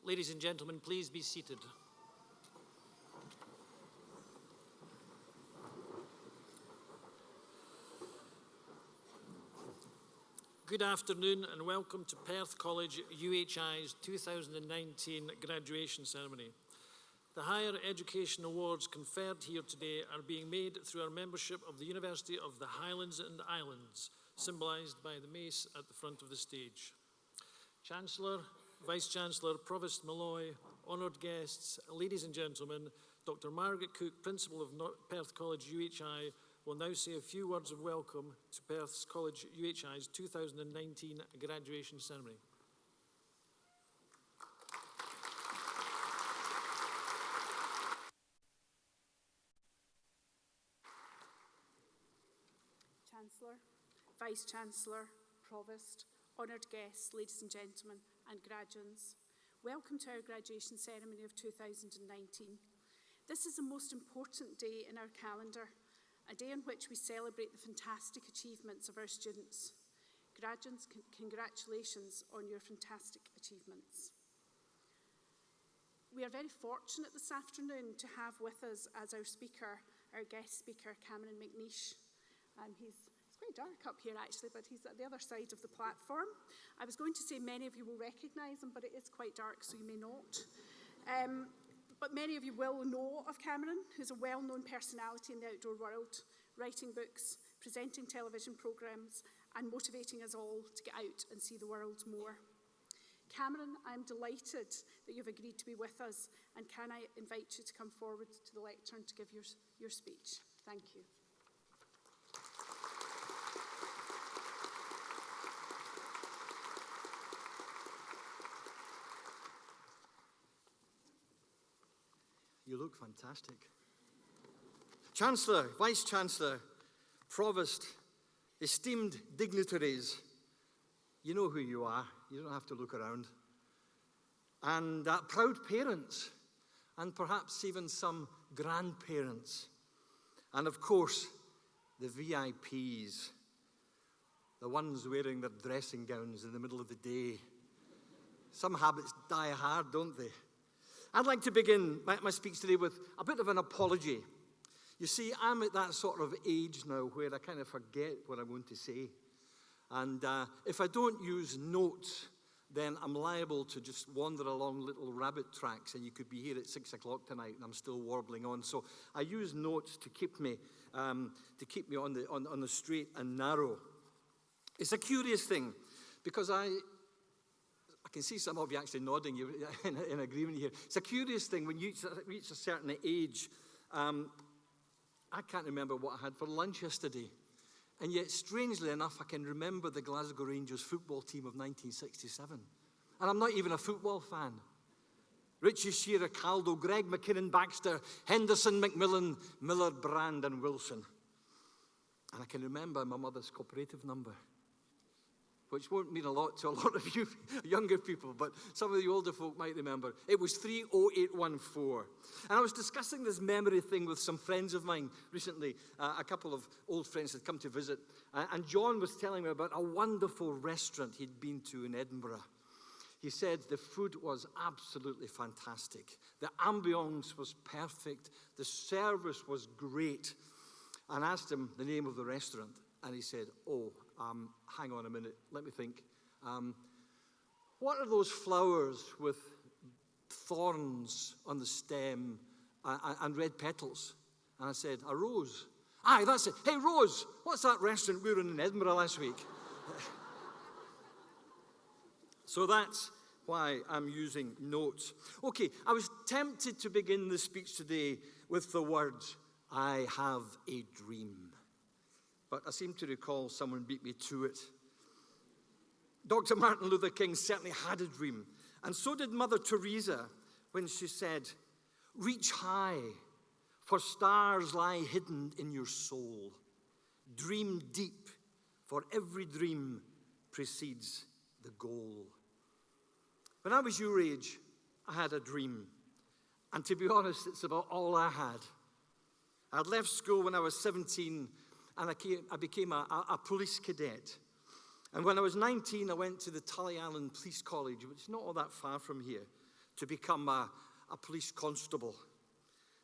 Ladies and gentlemen, please be seated. Good afternoon and welcome to Perth College UHI's 2019 graduation ceremony. The Higher Education Awards conferred here today are being made through our membership of the University of the Highlands and Islands, symbolised by the mace at the front of the stage. Chancellor, Vice-Chancellor, Provost Malloy, honoured guests, ladies and gentlemen, Dr. Margaret Cook, Principal of Perth College UHI, will now say a few words of welcome to Perth College UHI's 2019 graduation ceremony. Chancellor, Vice-Chancellor, Provost, honoured guests, ladies and gentlemen, and graduates, welcome to our graduation ceremony of 2019. This is the most important day in our calendar, a day on which we celebrate the fantastic achievements of our students. Graduates, congratulations on your fantastic achievements. We are very fortunate this afternoon to have with us as our speaker, our guest speaker, Cameron McNeish. He's quite dark up here actually, but he's at the other side of the platform. I was going to say many of you will recognise him, but it is quite dark, so you may not. But many of you will know of Cameron, who's a well-known personality in the outdoor world, writing books, presenting television programmes, and motivating us all to get out and see the world more. Cameron, I'm delighted that you've agreed to be with us, and can I invite you to come forward to the lectern to give your speech? Thank you. You look fantastic. Chancellor, Vice-Chancellor, Provost, esteemed dignitaries, you know who you are. You don't have to look around. And proud parents, and perhaps even some grandparents. And of course, the VIPs, the ones wearing their dressing gowns in the middle of the day. Some habits die hard, don't they? I'd like to begin my speech today with a bit of an apology. You see, I'm at that sort of age now where I kind of forget what I'm going to say. And if I don't use notes, then I'm liable to just wander along little rabbit tracks, and you could be here at 6 o'clock tonight and I'm still warbling on. So I use notes to keep me on the straight and narrow. It's a curious thing because I can see some of you actually nodding, you're in agreement here. It's a curious thing, when you reach a certain age, I can't remember what I had for lunch yesterday. And yet, strangely enough, I can remember the Glasgow Rangers football team of 1967. And I'm not even a football fan. Richie Shearer, Caldo, Greg McKinnon, Baxter, Henderson, McMillan, Miller, Brand, and Wilson. And I can remember my mother's cooperative number, which won't mean a lot to a lot of you younger people, but some of the older folk might remember. It was 30814. And I was discussing this memory thing with some friends of mine recently. A couple of old friends had come to visit, and John was telling me about a wonderful restaurant he'd been to in Edinburgh. He said the food was absolutely fantastic. The ambience was perfect. The service was great. And I asked him the name of the restaurant, and he said, hang on a minute, let me think. What are those flowers with thorns on the stem and red petals? And I said, a rose. Aye, that's it. Hey, Rose, what's that restaurant we were in Edinburgh last week? So that's why I'm using notes. Okay, I was tempted to begin the speech today with the words, I have a dream. But I seem to recall someone beat me to it. Dr. Martin Luther King certainly had a dream. And so did Mother Teresa when she said, reach high, for stars lie hidden in your soul. Dream deep, for every dream precedes the goal. When I was your age, I had a dream. And to be honest, it's about all I had. I'd left school when I was 17, and I became a police cadet. And when I was 19, I went to the Tully Island Police College, which is not all that far from here, to become a police constable.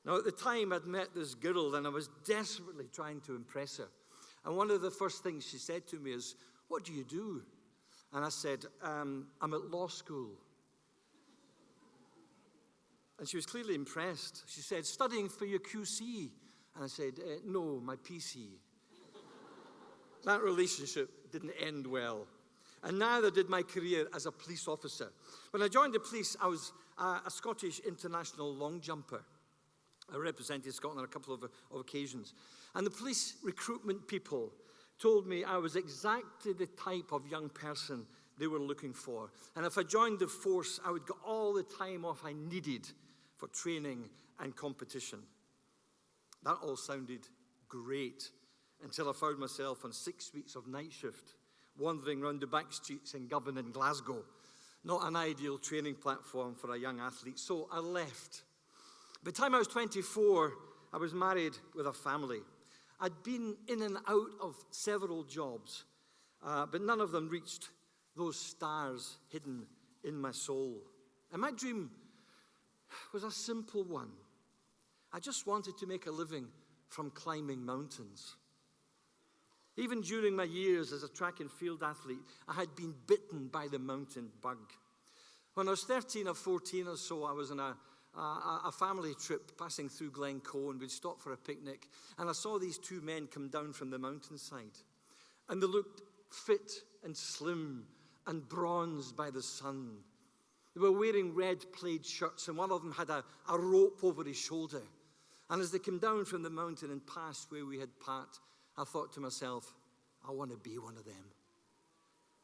Now, at the time, I'd met this girl, and I was desperately trying to impress her. And one of the first things she said to me is, "What do you do?" And I said, "I'm at law school." And she was clearly impressed. She said, "Studying for your QC." And I said, "No, my PC." That relationship didn't end well. And neither did my career as a police officer. When I joined the police, I was a Scottish international long jumper. I represented Scotland on a couple of occasions. And the police recruitment people told me I was exactly the type of young person they were looking for. And if I joined the force, I would get all the time off I needed for training and competition. That all sounded great until I found myself on 6 weeks of night shift, wandering around the back streets in Govan and Glasgow. Not an ideal training platform for a young athlete, so I left. By the time I was 24, I was married with a family. I'd been in and out of several jobs, but none of them reached those stars hidden in my soul. And my dream was a simple one. I just wanted to make a living from climbing mountains. Even during my years as a track and field athlete, I had been bitten by the mountain bug. When I was 13 or 14 or so, I was on a family trip passing through Glencoe, and we'd stop for a picnic, and I saw these two men come down from the mountainside, and they looked fit and slim and bronzed by the sun. They were wearing red plaid shirts, and one of them had a rope over his shoulder. And as they came down from the mountain and passed where we had parked, I thought to myself, I want to be one of them.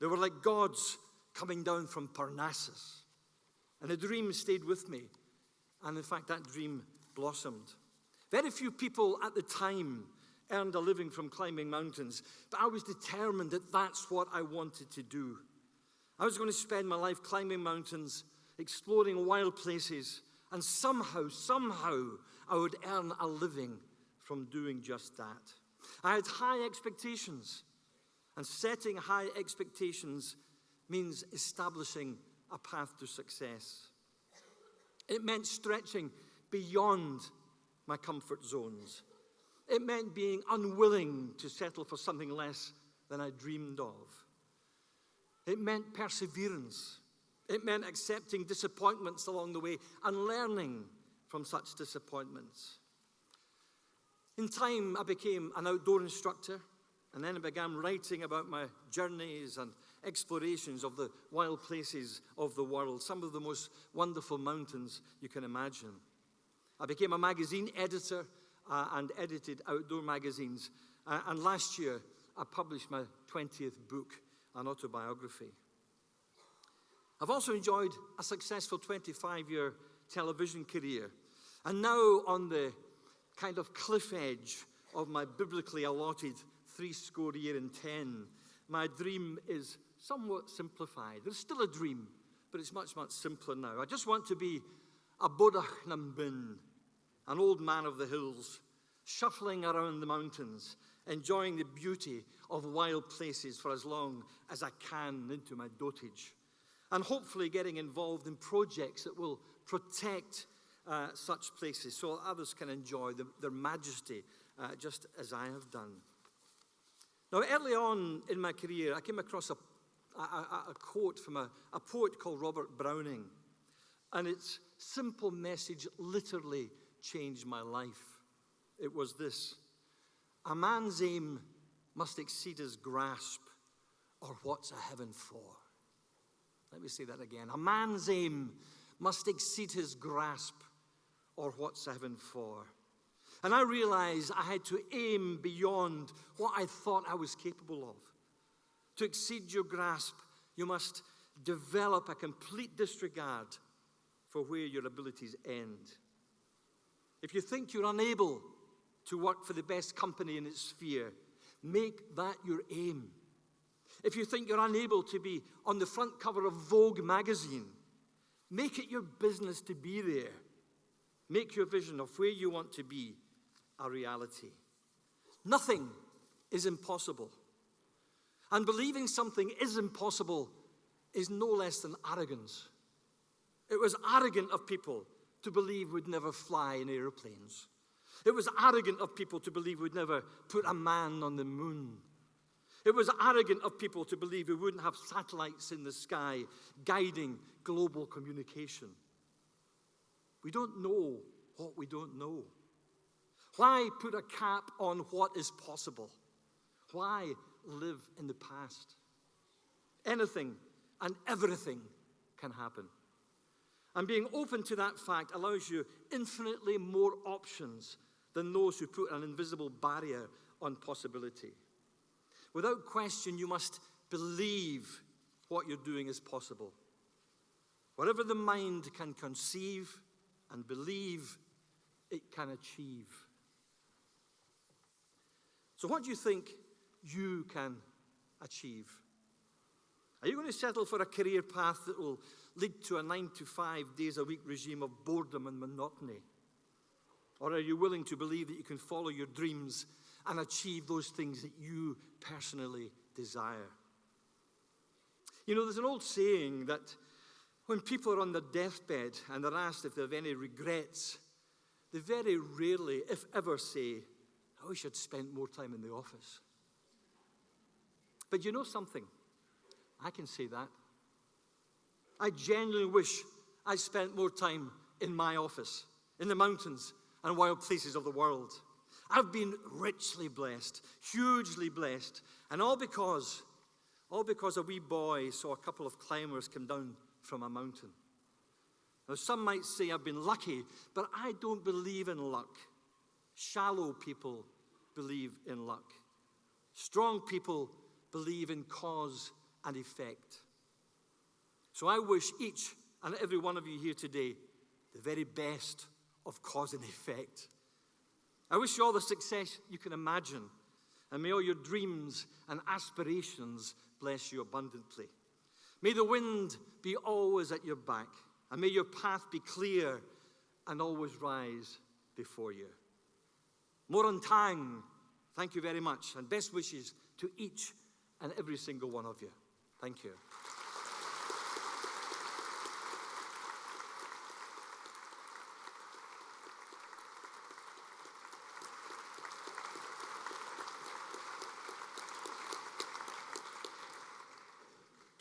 They were like gods coming down from Parnassus. And the dream stayed with me. And in fact, that dream blossomed. Very few people at the time earned a living from climbing mountains, but I was determined that that's what I wanted to do. I was going to spend my life climbing mountains, exploring wild places, and somehow, I would earn a living from doing just that. I had high expectations, and setting high expectations means establishing a path to success. It meant stretching beyond my comfort zones. It meant being unwilling to settle for something less than I dreamed of. It meant perseverance. It meant accepting disappointments along the way and learning from such disappointments. In time, I became an outdoor instructor, and then I began writing about my journeys and explorations of the wild places of the world, some of the most wonderful mountains you can imagine. I became a magazine editor and edited outdoor magazines. And last year, I published my 20th book, an autobiography. I've also enjoyed a successful 25-year television career. And now on the kind of cliff edge of my biblically allotted 70 years and 10, my dream is somewhat simplified. There's still a dream, but it's much, much simpler now. I just want to be a bodach nam bin, an old man of the hills, shuffling around the mountains, enjoying the beauty of wild places for as long as I can into my dotage, and hopefully getting involved in projects that will protect such places so others can enjoy their majesty just as I have done. Now, early on in my career, I came across a quote from a poet called Robert Browning, and its simple message literally changed my life. It was this: a man's aim must exceed his grasp, or what's a heaven for? Let me say that again. A man's aim must exceed his grasp, or what's heaven for? And I realized I had to aim beyond what I thought I was capable of. To exceed your grasp, you must develop a complete disregard for where your abilities end. If you think you're unable to work for the best company in its sphere, make that your aim. If you think you're unable to be on the front cover of Vogue magazine, make it your business to be there. Make your vision of where you want to be a reality. Nothing is impossible. And believing something is impossible is no less than arrogance. It was arrogant of people to believe we'd never fly in airplanes. It was arrogant of people to believe we'd never put a man on the moon. It was arrogant of people to believe we wouldn't have satellites in the sky guiding global communication. We don't know what we don't know. Why put a cap on what is possible? Why live in the past? Anything and everything can happen. And being open to that fact allows you infinitely more options than those who put an invisible barrier on possibility. Without question, you must believe what you're doing is possible. Whatever the mind can conceive and believe, it can achieve. So what do you think you can achieve? Are you going to settle for a career path that will lead to a 9-to-5 days a week regime of boredom and monotony? Or are you willing to believe that you can follow your dreams and achieve those things that you personally desire? You know, there's an old saying that when people are on their deathbed and they're asked if they have any regrets, they very rarely, if ever, say, I wish I'd spent more time in the office. But you know something? I can say that. I genuinely wish I spent more time in my office, in the mountains and wild places of the world. I've been richly blessed, hugely blessed, and all because a wee boy saw a couple of climbers come down from a mountain. Now, some might say I've been lucky, but I don't believe in luck. Shallow people believe in luck. Strong people believe in cause and effect. So I wish each and every one of you here today the very best of cause and effect. I wish you all the success you can imagine, and may all your dreams and aspirations bless you abundantly. May the wind be always at your back, and may your path be clear and always rise before you. Moran Tang, thank you very much, and best wishes to each and every single one of you. Thank you.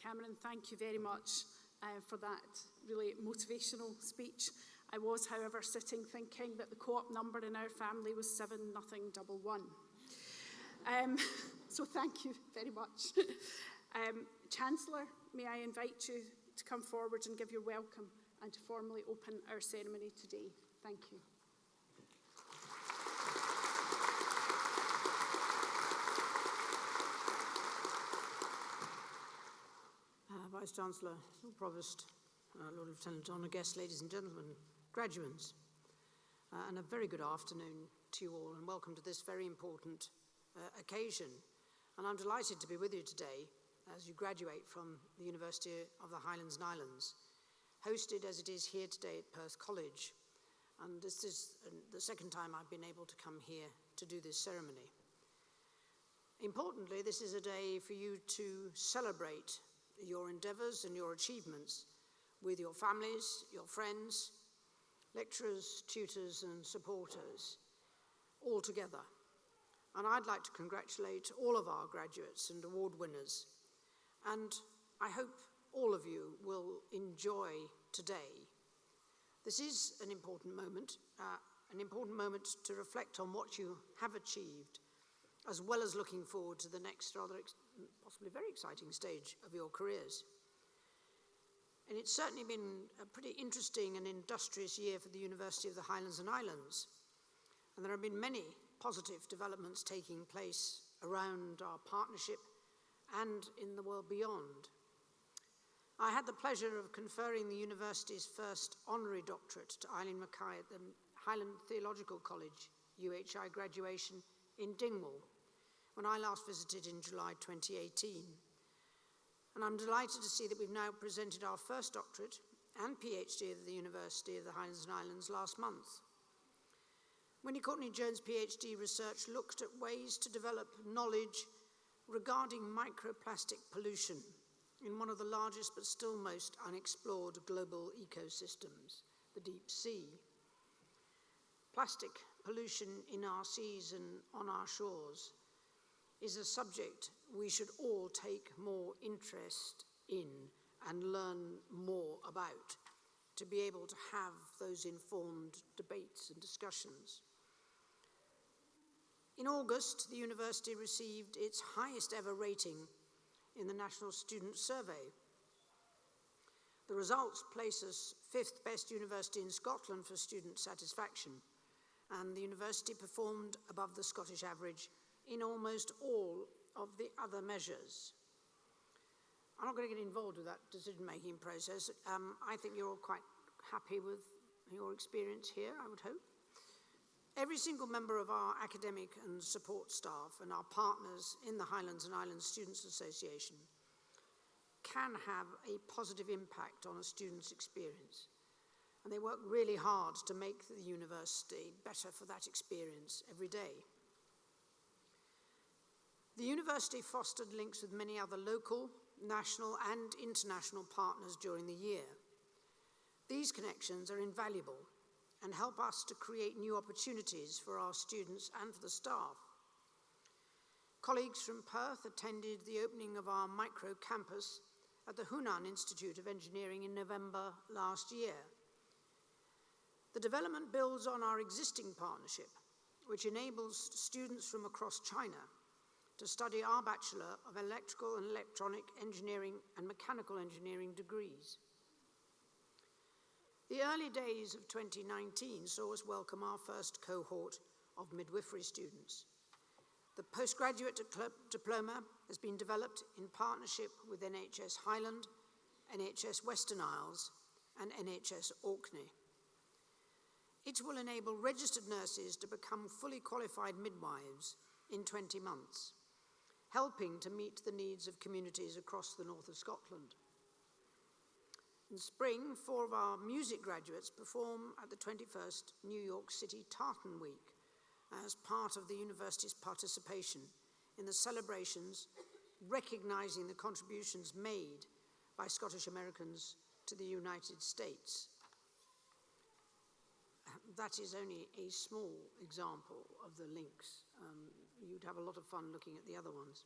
Cameron, thank you very much for that really motivational speech. I was, however, sitting thinking that the co-op number in our family was 7-0-1-1. So thank you very much. Chancellor, may I invite you to come forward and give your welcome and to formally open our ceremony today. Thank you. Vice-Chancellor, Provost, Lord Lieutenant, Honour guests, ladies and gentlemen, graduates, and a very good afternoon to you all, and welcome to this very important occasion. And I'm delighted to be with you today as you graduate from the University of the Highlands and Islands, hosted as it is here today at Perth College. And this is the second time I've been able to come here to do this ceremony. Importantly, this is a day for you to celebrate your endeavours and your achievements with your families, your friends, lecturers, tutors and supporters, all together. And I'd like to congratulate all of our graduates and award winners. And I hope all of you will enjoy today. This is an important moment to reflect on what you have achieved, as well as looking forward to the next rather possibly very exciting stage of your careers. And it's certainly been a pretty interesting and industrious year for the University of the Highlands and Islands. And there have been many positive developments taking place around our partnership and in the world beyond. I had the pleasure of conferring the university's first honorary doctorate to Eileen Mackay at the Highland Theological College UHI graduation in Dingwall, when I last visited in July 2018. And I'm delighted to see that we've now presented our first doctorate and PhD at the University of the Highlands and Islands last month. Winnie Courtney-Jones' PhD research looked at ways to develop knowledge regarding microplastic pollution in one of the largest but still most unexplored global ecosystems, the deep sea. Plastic pollution in our seas and on our shores is a subject we should all take more interest in and learn more about to be able to have those informed debates and discussions. In August, the university received its highest ever rating in the National Student Survey. The results place us 5th best university in Scotland for student satisfaction, and the university performed above the Scottish average in almost all of the other measures. I'm not going to get involved with that decision-making process. I think you're all quite happy with your experience here, I would hope. Every single member of our academic and support staff and our partners in the Highlands and Islands Students Association can have a positive impact on a student's experience. And they work really hard to make the university better for that experience every day. The university fostered links with many other local, national and international partners during the year. These connections are invaluable and help us to create new opportunities for our students and for the staff. Colleagues from Perth attended the opening of our micro-campus at the Hunan Institute of Engineering in November last year. The development builds on our existing partnership, which enables students from across China to study our Bachelor of Electrical and Electronic Engineering and Mechanical Engineering degrees. The early days of 2019 saw us welcome our first cohort of midwifery students. The postgraduate diploma has been developed in partnership with NHS Highland, NHS Western Isles, and NHS Orkney. It will enable registered nurses to become fully qualified midwives in 20 months, helping to meet the needs of communities across the north of Scotland. In spring, 4 of our music graduates perform at the 21st New York City Tartan Week as part of the university's participation in the celebrations recognizing the contributions made by Scottish Americans to the United States. That is only a small example of the links. You'd have a lot of fun looking at the other ones.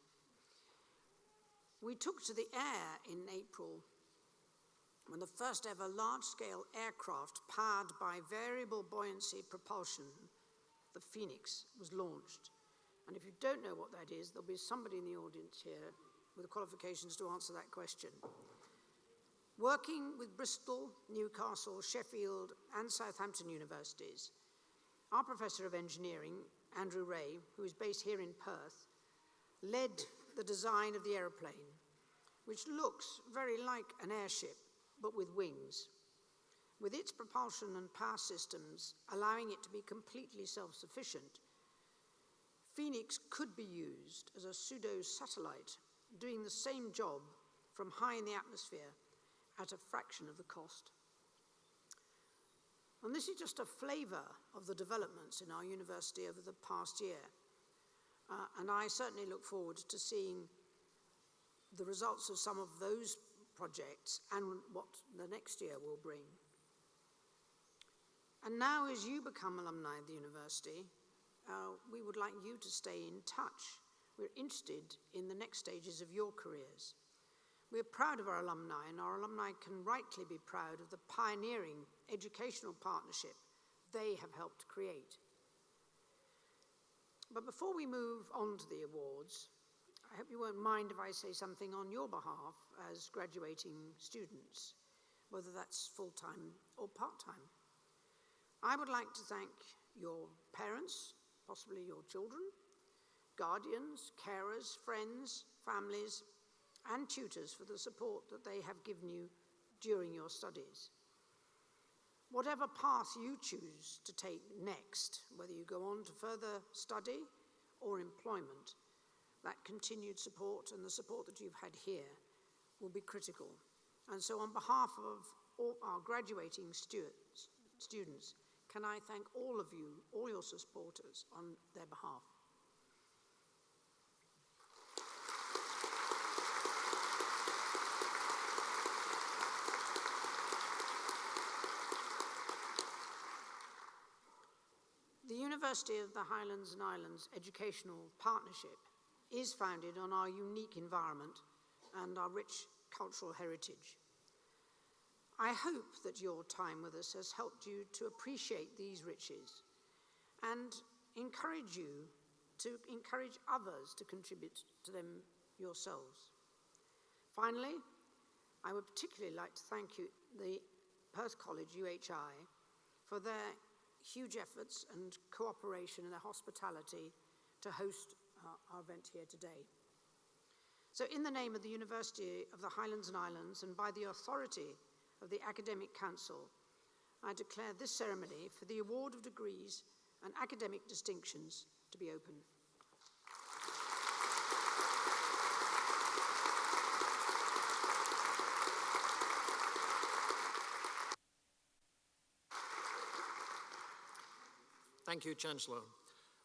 We took to the air in April when the first ever large-scale aircraft powered by variable buoyancy propulsion, the Phoenix, was launched. And if you don't know what that is, there'll be somebody in the audience here with the qualifications to answer that question. Working with Bristol, Newcastle, Sheffield, and Southampton universities, our Professor of Engineering, Andrew Ray, who is based here in Perth, led the design of the aeroplane, which looks very like an airship, but with wings, with its propulsion and power systems allowing it to be completely self-sufficient. Phoenix could be used as a pseudo-satellite, doing the same job from high in the atmosphere at a fraction of the cost. And this is just a flavour of the developments in our university over the past year. And I certainly look forward to seeing the results of some of those projects and what the next year will bring. And now, as you become alumni of the university, we would like you to stay in touch. We're interested in the next stages of your careers. We're proud of our alumni, and our alumni can rightly be proud of the pioneering educational partnership they have helped create. But before we move on to the awards, I hope you won't mind if I say something on your behalf as graduating students, whether that's full-time or part-time. I would like to thank your parents, possibly your children, guardians, carers, friends, families, and tutors for the support that they have given you during your studies. Whatever path you choose to take next, whether you go on to further study or employment, that continued support and the support that you've had here will be critical. And so on behalf of all our graduating students, can I thank all of you, all your supporters, on their behalf. University of the Highlands and Islands Educational Partnership is founded on our unique environment and our rich cultural heritage. I hope that your time with us has helped you to appreciate these riches and encourage you to encourage others to contribute to them yourselves. Finally, I would particularly like to thank the Perth College UHI for their huge efforts and cooperation and their hospitality to host our event here today. So in the name of the University of the Highlands and Islands and by the authority of the Academic Council, I declare this ceremony for the award of degrees and academic distinctions to be open. Thank you, Chancellor.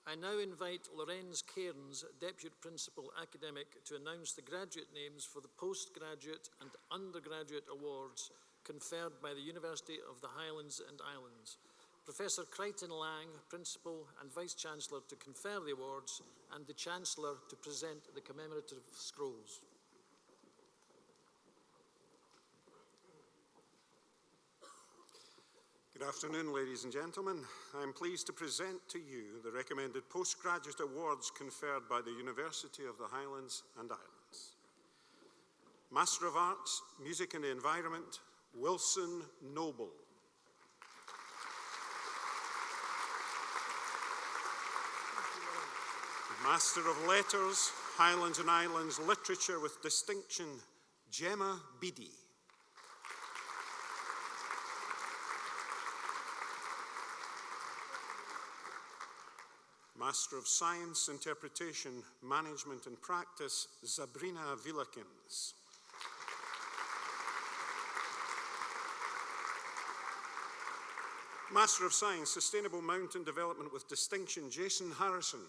I now invite Lorenz Cairns, Deputy Principal Academic, to announce the graduate names for the postgraduate and undergraduate awards conferred by the University of the Highlands and Islands. Professor Crichton Lang, Principal and Vice-Chancellor, to confer the awards, and the Chancellor to present the commemorative scrolls. Good afternoon, ladies and gentlemen. I am pleased to present to you the recommended postgraduate awards conferred by the University of the Highlands and Islands. Master of Arts, Music and the Environment, Wilson Noble. Master of Letters, Highlands and Islands Literature with Distinction, Gemma Beattie. Master of Science, Interpretation, Management and Practice, Sabrina Vilakins. Master of Science, Sustainable Mountain Development with Distinction, Jason Harrison.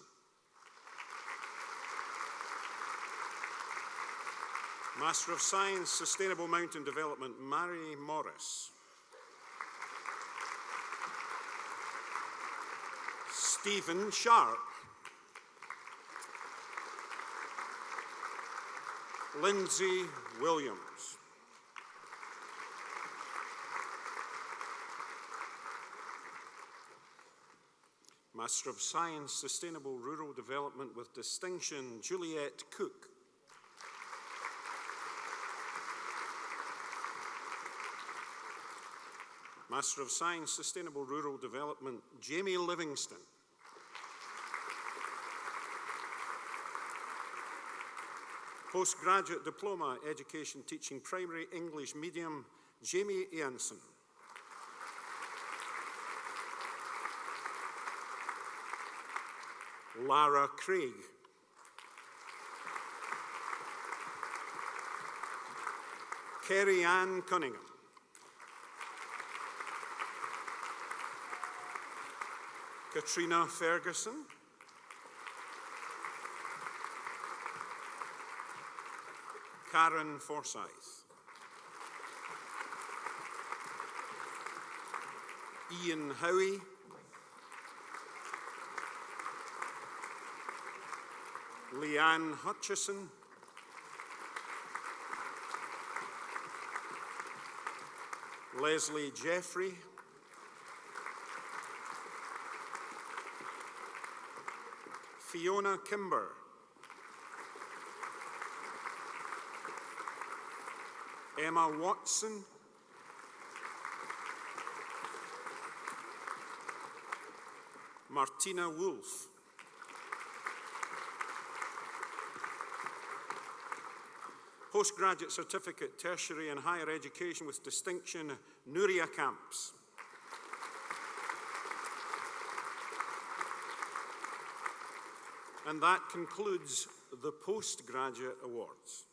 Master of Science, Sustainable Mountain Development, Mary Morris. Stephen Sharp. Lindsay Williams. Master of Science, Sustainable Rural Development with Distinction, Juliet Cook. Master of Science, Sustainable Rural Development, Jamie Livingston. Postgraduate Diploma, Education Teaching Primary English Medium, Jamie Ianson. Lara Craig. Kerry Ann Cunningham. Katrina Ferguson. Karen Forsyth. Ian Howie. Leanne Hutchison. Leslie Jeffrey. Fiona Kimber. Emma Watson. Martina Wolf. Postgraduate Certificate, Tertiary and Higher Education with Distinction, Nuria Camps. And that concludes the postgraduate awards.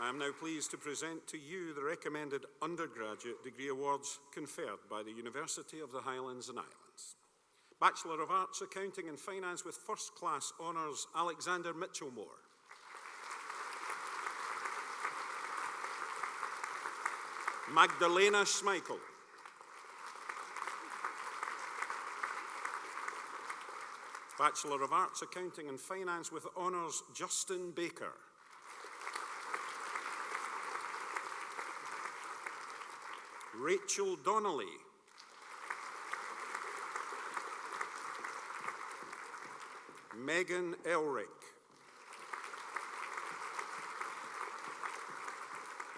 I am now pleased to present to you the recommended undergraduate degree awards conferred by the University of the Highlands and Islands. Bachelor of Arts, Accounting and Finance with First Class Honours, Alexander Mitchellmore. Magdalena Schmeichel. Bachelor of Arts, Accounting and Finance with Honours, Justin Baker. Rachel Donnelly. Megan Elrick.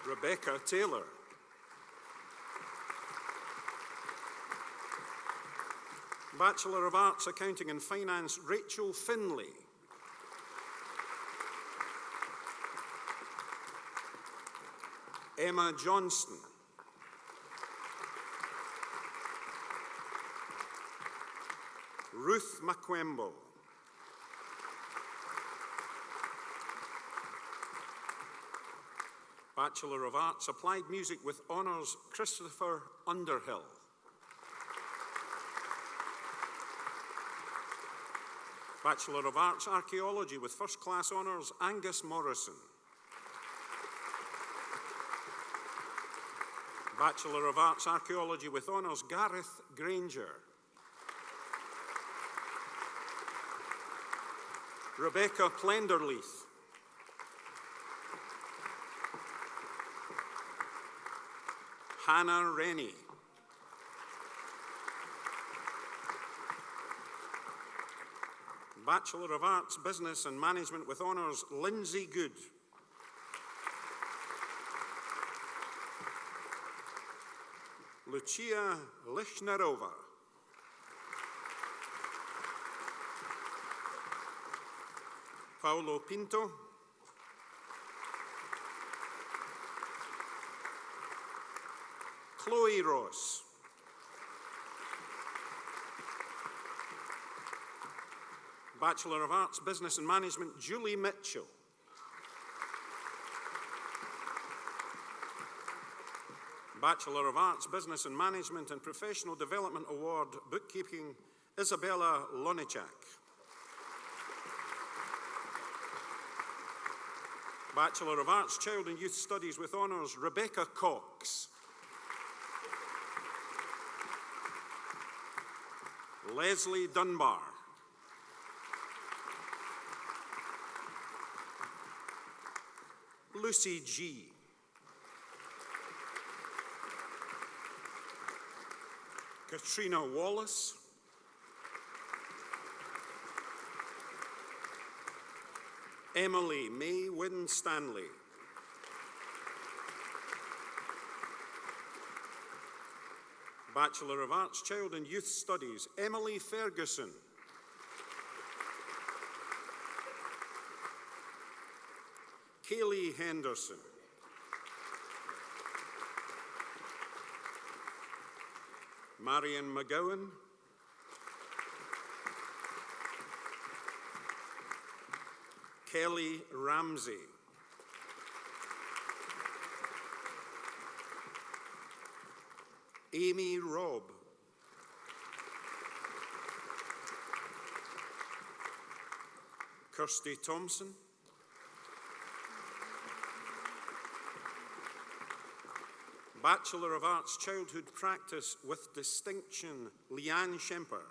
Rebecca Taylor. Bachelor of Arts, Accounting and Finance, Rachel Finlay. Emma Johnston. Ruth Makwembo. Bachelor of Arts, Applied Music with Honours, Christopher Underhill. Bachelor of Arts, Archaeology with First Class Honours, Angus Morrison. Bachelor of Arts, Archaeology with Honours, Gareth Granger. Rebecca Plenderleith. Hannah Rennie. Bachelor of Arts, Business and Management with Honours, Lindsay Good. Lucia Lishnerova. Paulo Pinto. Chloe Ross. Bachelor of Arts, Business and Management, Julie Mitchell. Bachelor of Arts, Business and Management and Professional Development Award, Bookkeeping, Isabella Lonichak. Bachelor of Arts, Child and Youth Studies with Honours, Rebecca Cox. Leslie Dunbar. Lucy G. Katrina Wallace. Emily May Wynne Stanley. Bachelor of Arts, Child and Youth Studies, Emily Ferguson. Kaylee Henderson. Marion McGowan. Kelly Ramsey. Amy Robb. Kirsty Thompson. Bachelor of Arts, Childhood Practice with Distinction, Leanne Shemper.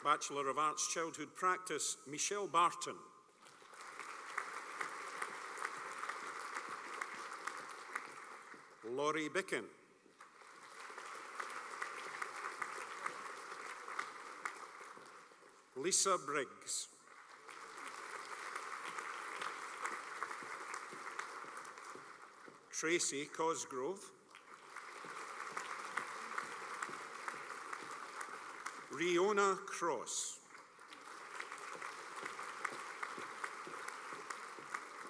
Bachelor of Arts, Childhood Practice, Michelle Barton. Laurie Bicken. Lisa Briggs. Tracy Cosgrove. Riona Cross.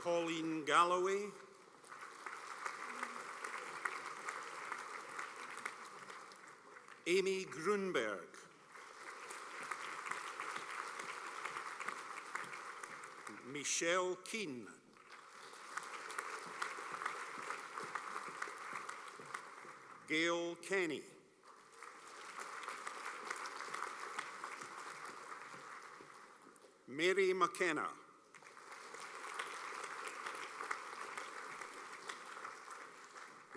Pauline Galloway. Amy Grunberg. Michelle Keane. Gail Kenny. Mary McKenna.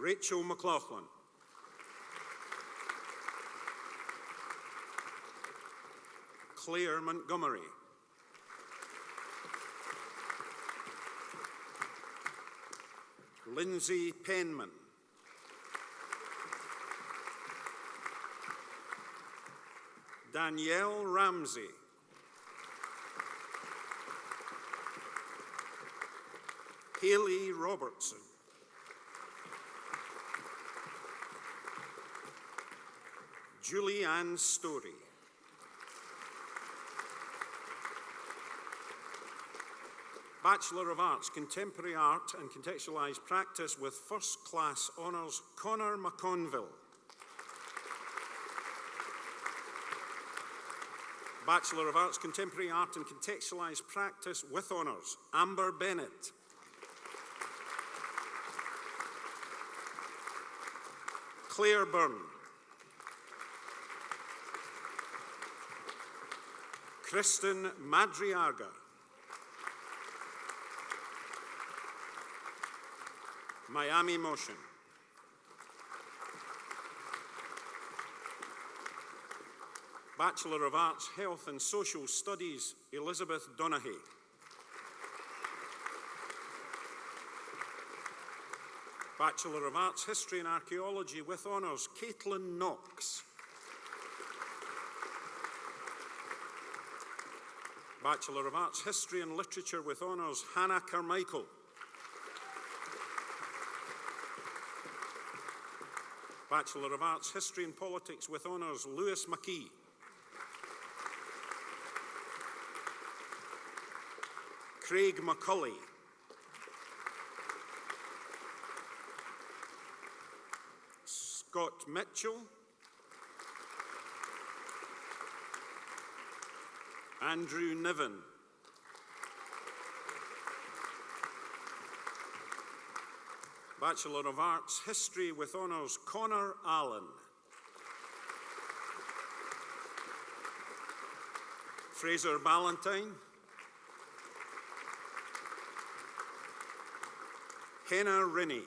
Rachel McLaughlin. Claire Montgomery. Lindsay Penman. Danielle Ramsey. Hayley Robertson. Julie Ann Story. Bachelor of Arts, Contemporary Art and Contextualised Practice with First Class Honours, Connor McConville. Bachelor of Arts, Contemporary Art and Contextualised Practice with Honours, Amber Bennett. Claire Byrne. Kristen Madriaga. Miami Motion. Bachelor of Arts, Health and Social Studies, Elizabeth Donaghy. Bachelor of Arts, History and Archaeology with Honours, Caitlin Knox. Bachelor of Arts, History and Literature with Honours, Hannah Carmichael. Bachelor of Arts, History and Politics with Honours, Lewis McKee. Craig McCulley. Scott Mitchell. Andrew Niven. Bachelor of Arts, History with Honours, Connor Allen. Fraser Ballantyne. Henna Rinney.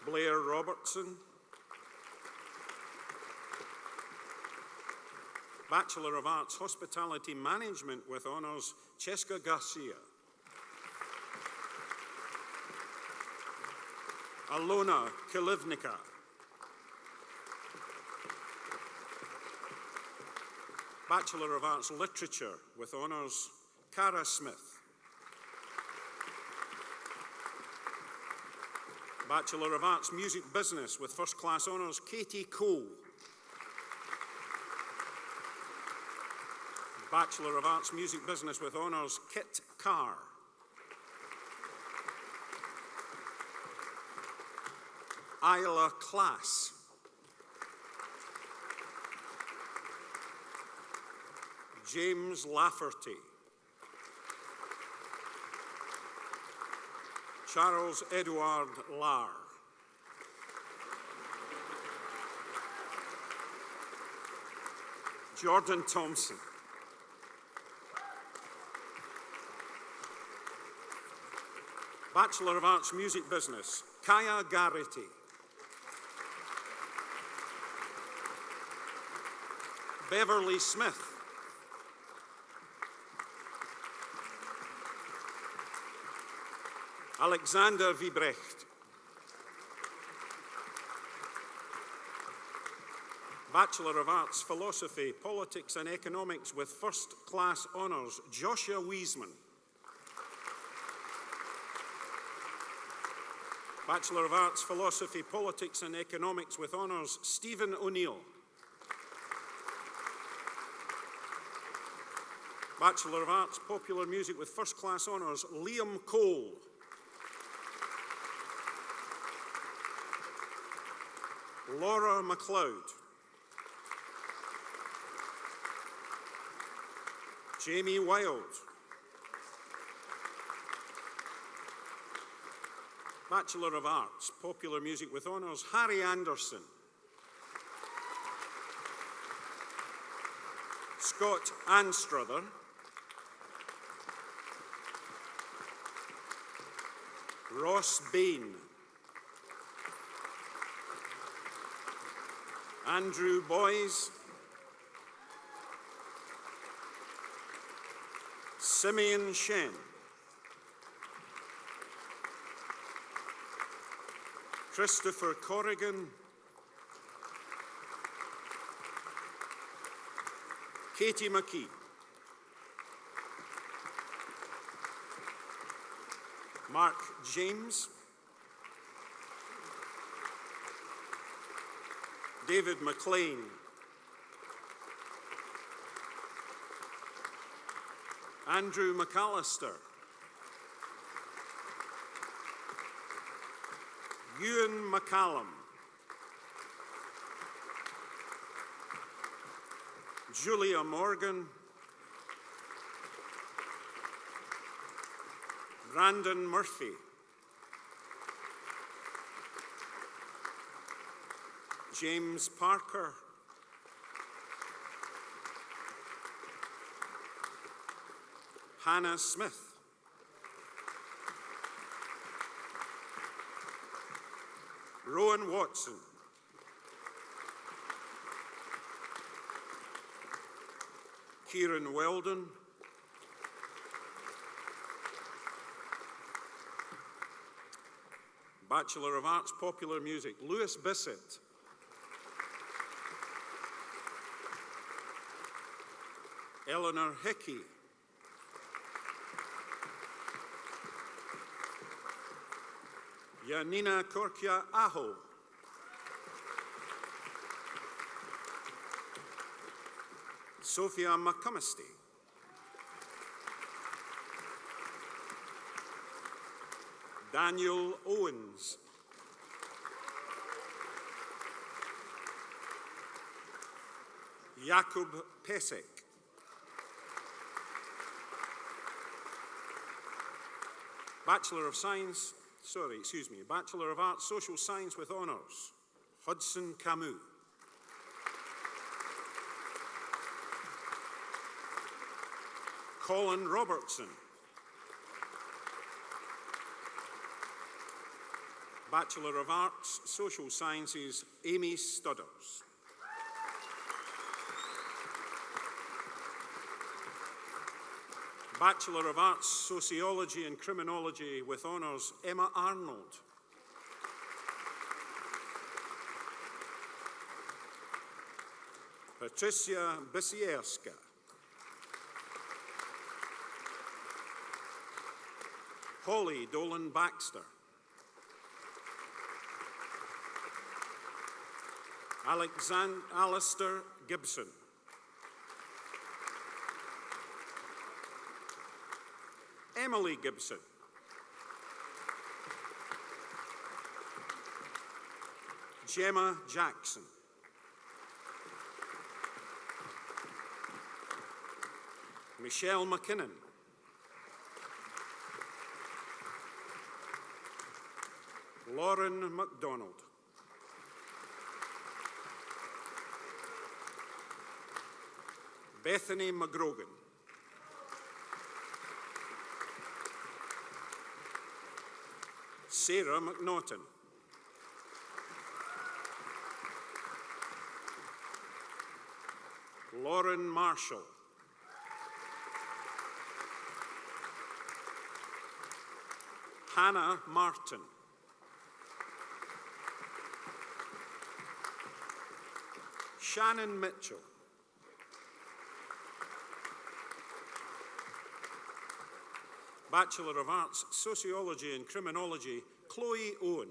Blair Robertson. Bachelor of Arts, Hospitality Management with Honours, Cheska Garcia. Alona Kilivnica. Bachelor of Arts, Literature with Honours, Cara Smith. Bachelor of Arts, Music Business with First Class Honours, Katie Cole. Bachelor of Arts, Music Business with Honours, Kit Carr. Isla Class. James Lafferty. Charles Edward Larr. Jordan Thompson. Bachelor of Arts, Music Business, Kaya Garrity. Beverly Smith. Alexander Wiebrecht. Bachelor of Arts, Philosophy, Politics and Economics with First Class Honours, Joshua Wiesman. Bachelor of Arts, Philosophy, Politics and Economics with Honours, Stephen O'Neill. Bachelor of Arts, Popular Music with First Class Honours, Liam Cole. Laura MacLeod. Jamie Wild. Bachelor of Arts, Popular Music with Honours, Harry Anderson. Scott Anstruther. Ross Bain. Andrew Boys. Simeon Shen. Christopher Corrigan. Katie McKee. Mark James. David McLean. Andrew McAllister. Ewan McCallum. Julia Morgan. Brandon Murphy. James Parker. Hannah Smith. Rowan Watson. Kieran Weldon. Bachelor of Arts, Popular Music, Lewis Bissett. Eleanor Hickey. Yanina Korkia Aho. Sophia McCumisty. Daniel Owens. Jakub Pesek. Bachelor of Arts, Social Science with Honours, Hudson Camus. Colin Robertson. Bachelor of Arts, Social Sciences, Amy Studders. Bachelor of Arts, Sociology and Criminology with Honours, Emma Arnold. Patricia Bisierska. Holly Dolan Baxter. Alistair Gibson. Emily Gibson. Gemma Jackson. Michelle McKinnon. Lauren MacDonald. Bethany McGrogan. Sarah McNaughton. Lauren Marshall. Hannah Martin. Shannon Mitchell. Bachelor of Arts, Sociology and Criminology, Chloe Owen.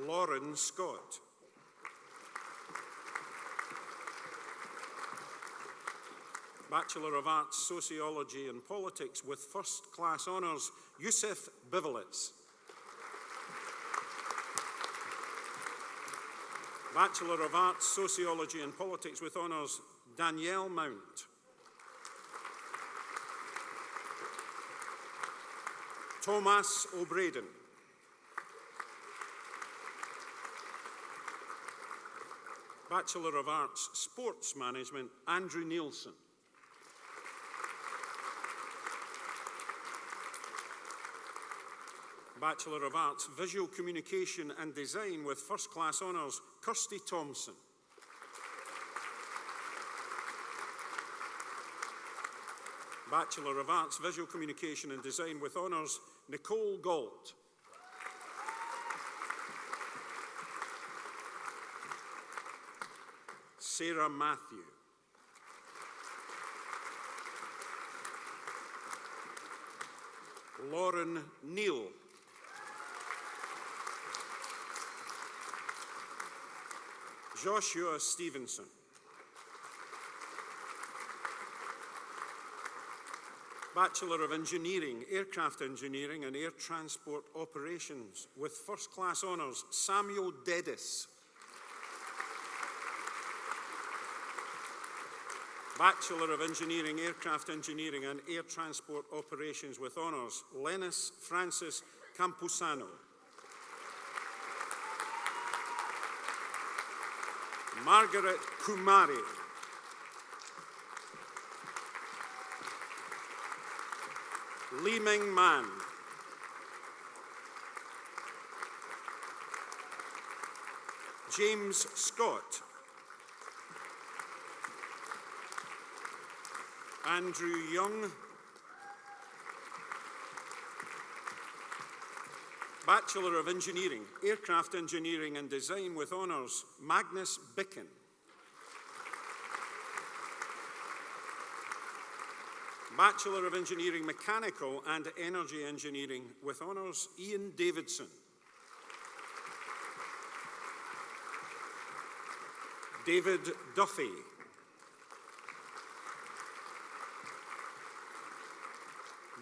Lauren Scott. Bachelor of Arts, Sociology and Politics with First Class Honours, Yusuf Bivelitz. Bachelor of Arts, Sociology and Politics with Honours, Danielle Mount. Thomas O'Braden. Bachelor of Arts, Sports Management, Andrew Nielsen. Bachelor of Arts, Visual Communication and Design with First Class Honours, Kirsty Thompson. Bachelor of Arts, Visual Communication and Design with Honours, Nicole Galt. Sarah Matthew. Lauren Neal. Joshua Stevenson. Bachelor of Engineering, Aircraft Engineering and Air Transport Operations with First Class Honours, Samuel Dedis. Bachelor of Engineering, Aircraft Engineering and Air Transport Operations with Honours, Lennis Francis Campusano. Margaret Kumari. Li Ming Man. James Scott. Andrew Young. Bachelor of Engineering, Aircraft Engineering and Design with Honours, Magnus Bicken. Bachelor of Engineering, Mechanical and Energy Engineering with Honours, Ian Davidson. David Duffy.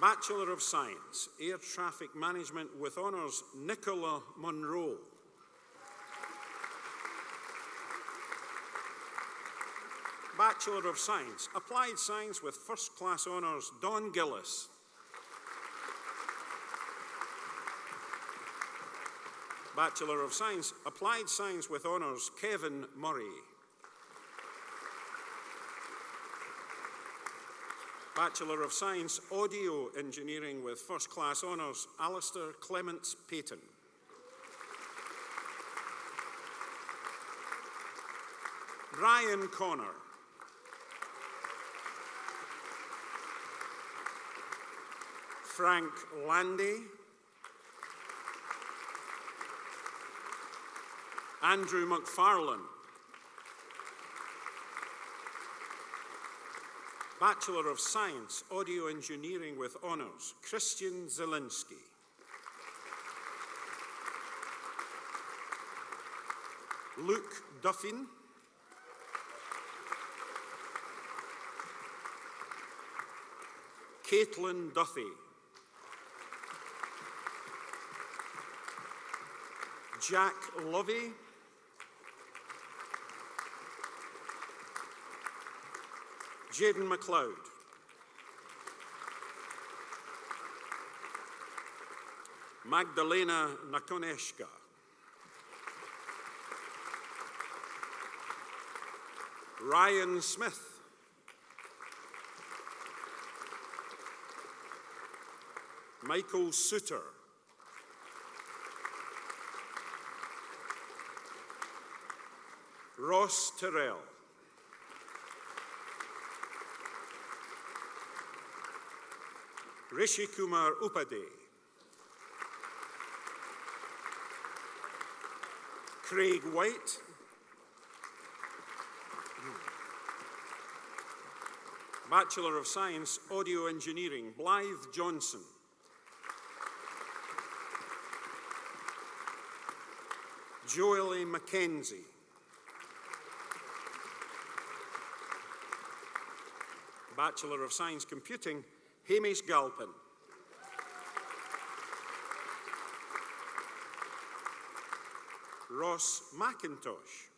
Bachelor of Science, Air Traffic Management with Honours, Nicola Monroe. Bachelor of Science, Applied Science with First Class Honours, Don Gillis. Bachelor of Science, Applied Science with Honours, Kevin Murray. Bachelor of Science, Audio Engineering with First Class Honours, Alistair Clements Payton. Brian Connor. Frank Landy. Andrew McFarlane. Bachelor of Science, Audio Engineering with Honours, Christian Zielinski. Luke Duffin. Caitlin Duffy. Jack Lovey. Jaden McLeod. Magdalena Nakoneshka. Ryan Smith. Michael Suter. Ross Terrell. Rishi Kumar Upade. Craig White. Bachelor of Science, Audio Engineering, Blythe Johnson. Joelle Mackenzie. Bachelor of Science, Computing, Hamish Galpin. Ross McIntosh.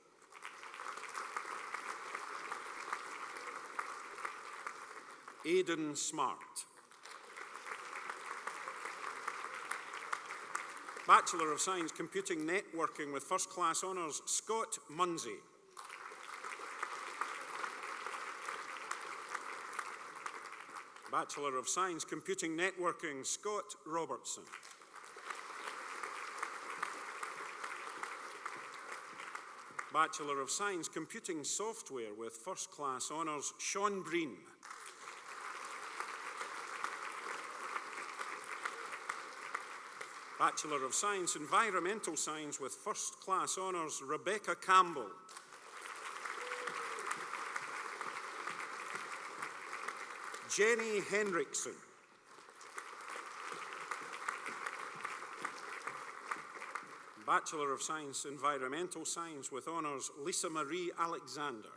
Aidan Smart. Bachelor of Science, Computing Networking with First Class Honours, Scott Munsey. Bachelor of Science, Computing Networking, Scott Robertson. Bachelor of Science, Computing Software with First Class Honours, Sean Breen. Bachelor of Science, Environmental Science with First Class Honours, Rebecca Campbell. Jenny Henriksen. Bachelor of Science, Environmental Science with Honours, Lisa Marie Alexander.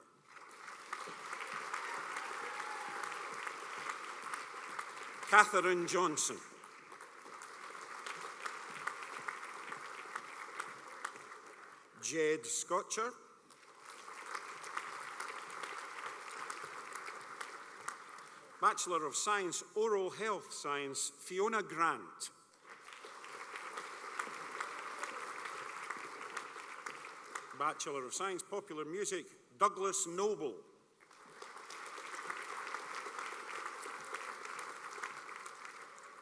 Catherine Johnson. Jed Scotcher. Bachelor of Science, Oral Health Science, Fiona Grant. Bachelor of Science, Popular Music, Douglas Noble.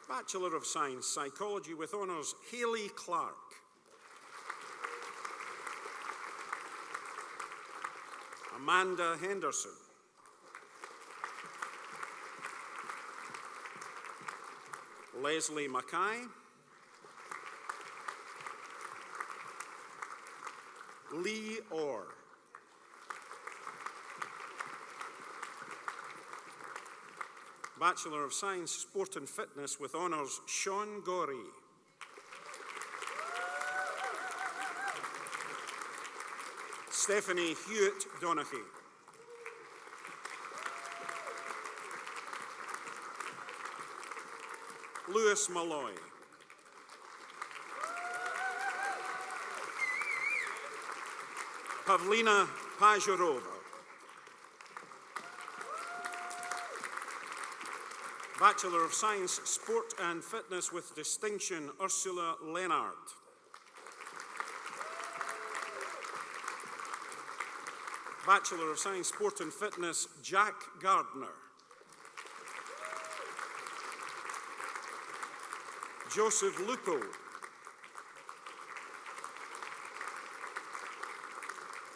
Bachelor of Science, Psychology with Honours, Hayley Clark. Amanda Henderson. Leslie Mackay. Lee Orr. Bachelor of Science, Sport and Fitness with Honours, Sean Gorey. Stephanie Hewitt Donaghy. Lewis Malloy. Pavlina Pajorova. Bachelor of Science, Sport and Fitness with Distinction, Ursula Leonard. Bachelor of Science, Sport and Fitness, Jack Gardner. Joseph Lupo.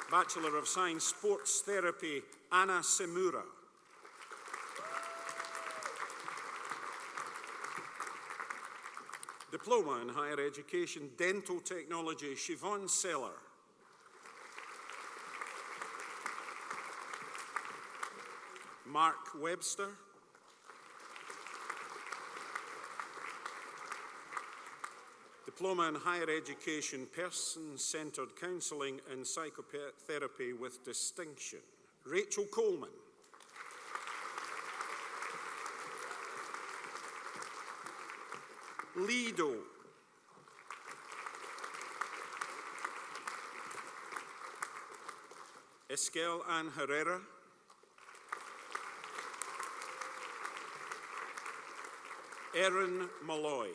Bachelor of Science, Sports Therapy, Anna Semura. Diploma in Higher Education, Dental Technology, Siobhan Seller. Mark Webster. Diploma in Higher Education, Person-Centred Counselling and Psychotherapy with Distinction, Rachel Coleman. Lido. Esquel Ann Herrera. Erin Malloy.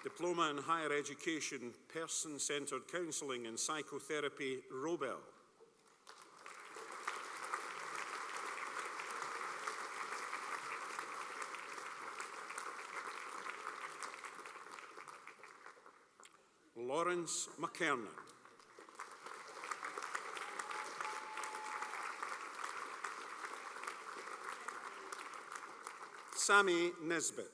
Diploma in Higher Education, Person-Centred Counselling and Psychotherapy, Robel. Lawrence McKernan. Sammy Nesbitt.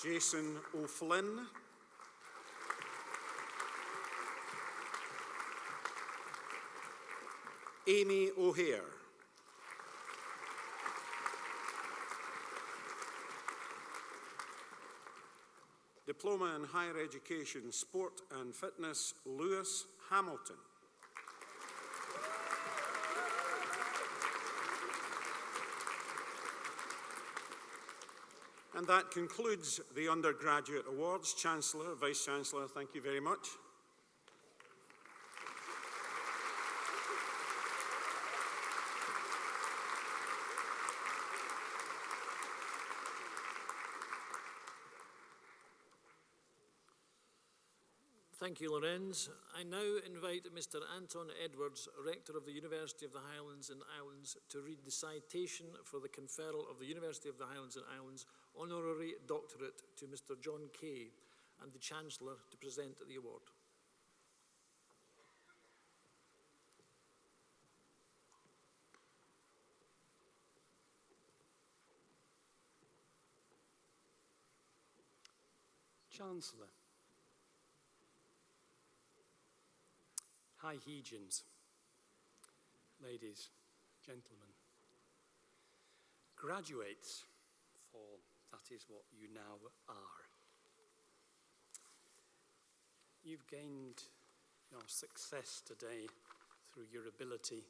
Jason O'Flynn. Amy O'Hare. Diploma in Higher Education, Sport and Fitness, Lewis Hamilton. And that concludes the undergraduate awards. Chancellor, Vice-Chancellor, thank you very much. Thank you, Lorenz. I now invite Mr. Anton Edwards, Rector of the University of the Highlands and Islands, to read the citation for the conferral of the University of the Highlands and Islands Honorary Doctorate to Mr. John Kay, and the Chancellor to present the award. Chancellor, High Hegians, ladies, gentlemen, graduates, for that is what you now are. You've gained your success today through your ability,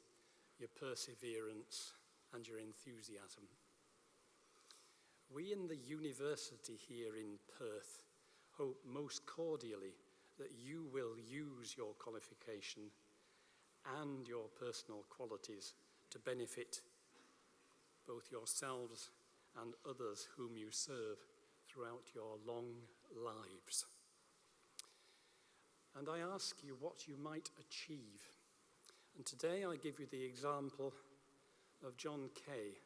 your perseverance, and your enthusiasm. We in the university here in Perth hope most cordially that you will use your qualification and your personal qualities to benefit both yourselves and others whom you serve throughout your long lives. And I ask you what you might achieve. And today I give you the example of John Kay,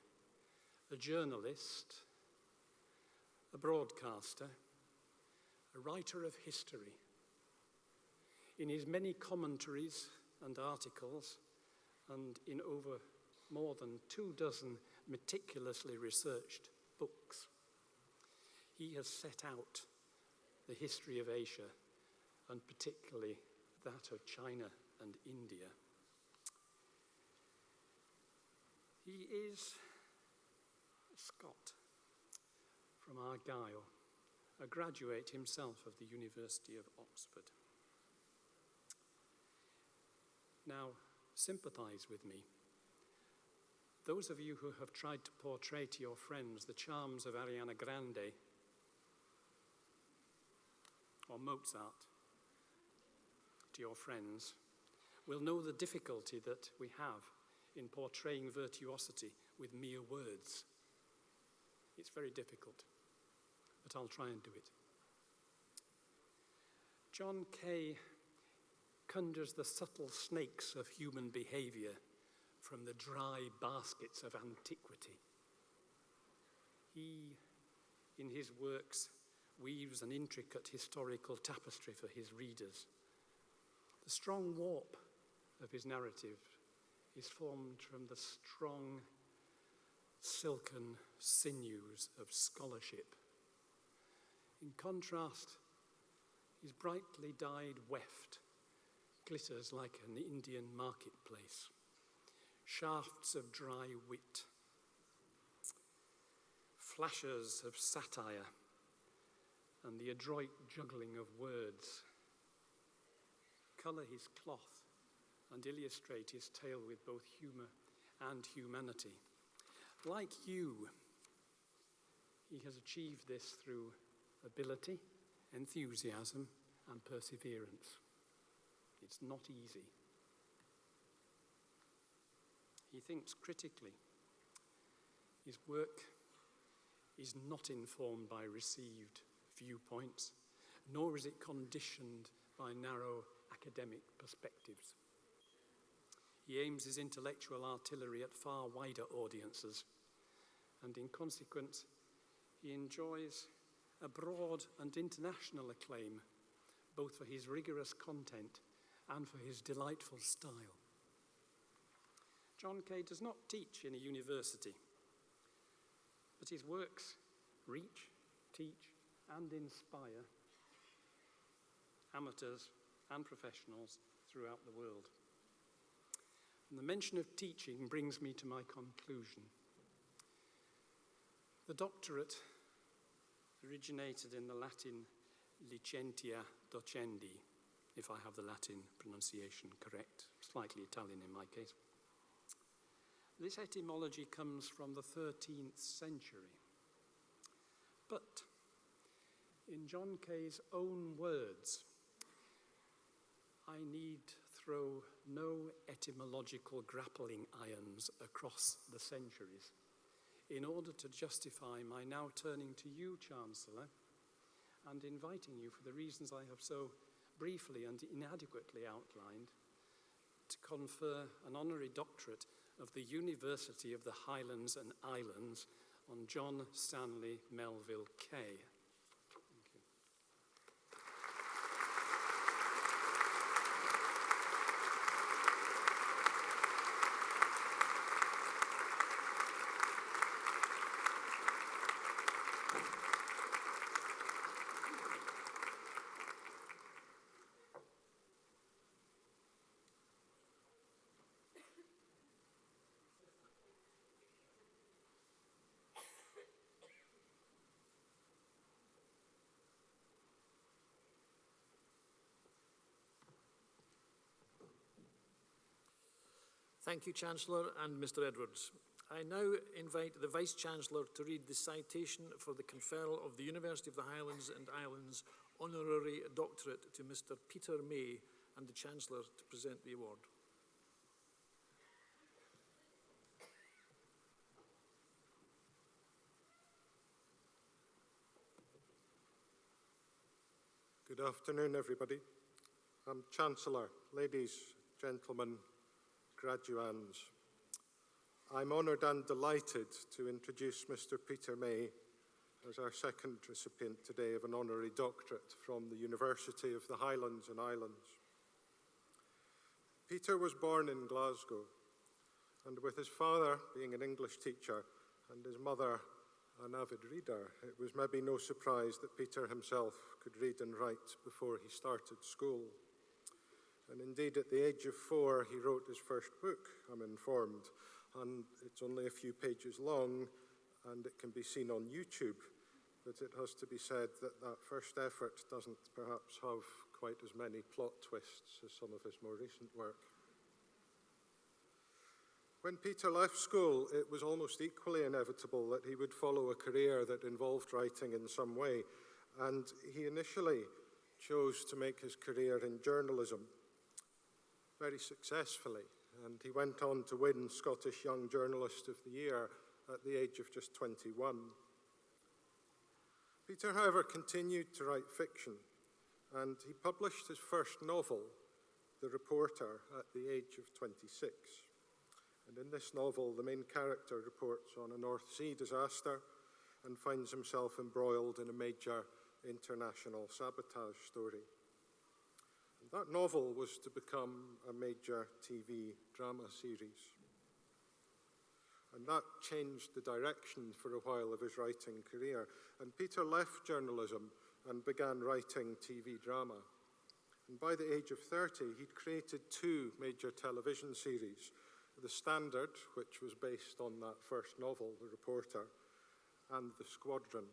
a journalist, a broadcaster, a writer of history. In his many commentaries and articles, and in over more than 24 meticulously researched books, he has set out the history of Asia, and particularly that of China and India. He is a Scot from Argyll, a graduate himself of the University of Oxford. Now, sympathise with me. Those of you who have tried to portray to your friends the charms of Ariana Grande or Mozart to your friends will know the difficulty that we have in portraying virtuosity with mere words. It's very difficult, but I'll try and do it. John Kay conjures the subtle snakes of human behaviour from the dry baskets of antiquity. He, in his works, weaves an intricate historical tapestry for his readers. The strong warp of his narrative is formed from the strong, silken sinews of scholarship. In contrast, his brightly dyed weft glitters like an Indian marketplace. Shafts of dry wit, flashes of satire, and the adroit juggling of words colour his cloth and illustrate his tale with both humour and humanity. Like you, he has achieved this through ability, enthusiasm, and perseverance. It's not easy. He thinks critically. His work is not informed by received viewpoints, nor is it conditioned by narrow academic perspectives. He aims his intellectual artillery at far wider audiences, and in consequence, he enjoys a broad and international acclaim, both for his rigorous content and for his delightful style. John Kay does not teach in a university, but his works reach, teach, and inspire amateurs and professionals throughout the world. And the mention of teaching brings me to my conclusion. The doctorate originated in the Latin licentia docendi, if I have the Latin pronunciation correct, slightly Italian in my case. This etymology comes from the 13th century. But in John Kay's own words, I need throw no etymological grappling irons across the centuries in order to justify my now turning to you, Chancellor, and inviting you, for the reasons I have so briefly and inadequately outlined, to confer an honorary doctorate of the University of the Highlands and Islands on John Stanley Melville Kay. Thank you. Thank you, Chancellor and Mr. Edwards. I now invite the Vice-Chancellor to read the citation for the conferral of the University of the Highlands and Islands Honorary Doctorate to Mr. Peter May, and the Chancellor to present the award. Good afternoon, everybody. I'm Chancellor, ladies, gentlemen, graduands. I'm honoured and delighted to introduce Mr. Peter May as our second recipient today of an honorary doctorate from the University of the Highlands and Islands. Peter was born in Glasgow, and with his father being an English teacher and his mother an avid reader, it was maybe no surprise that Peter himself could read and write before he started school. And indeed, at the age of 4, he wrote his first book, I'm informed, and it's only a few pages long, and it can be seen on YouTube. But it has to be said that that first effort doesn't perhaps have quite as many plot twists as some of his more recent work. When Peter left school, it was almost equally inevitable that he would follow a career that involved writing in some way, and he initially chose to make his career in journalism, very successfully, and he went on to win Scottish Young Journalist of the Year at the age of just 21. Peter, however, continued to write fiction, and he published his first novel, The Reporter, at the age of 26. And in this novel, the main character reports on a North Sea disaster and finds himself embroiled in a major international sabotage story. And that novel was to become a major TV drama series. And that changed the direction for a while of his writing career. And Peter left journalism and began writing TV drama. And by the age of 30, he'd created 2 major television series. The Standard, which was based on that first novel, The Reporter, and The Squadron.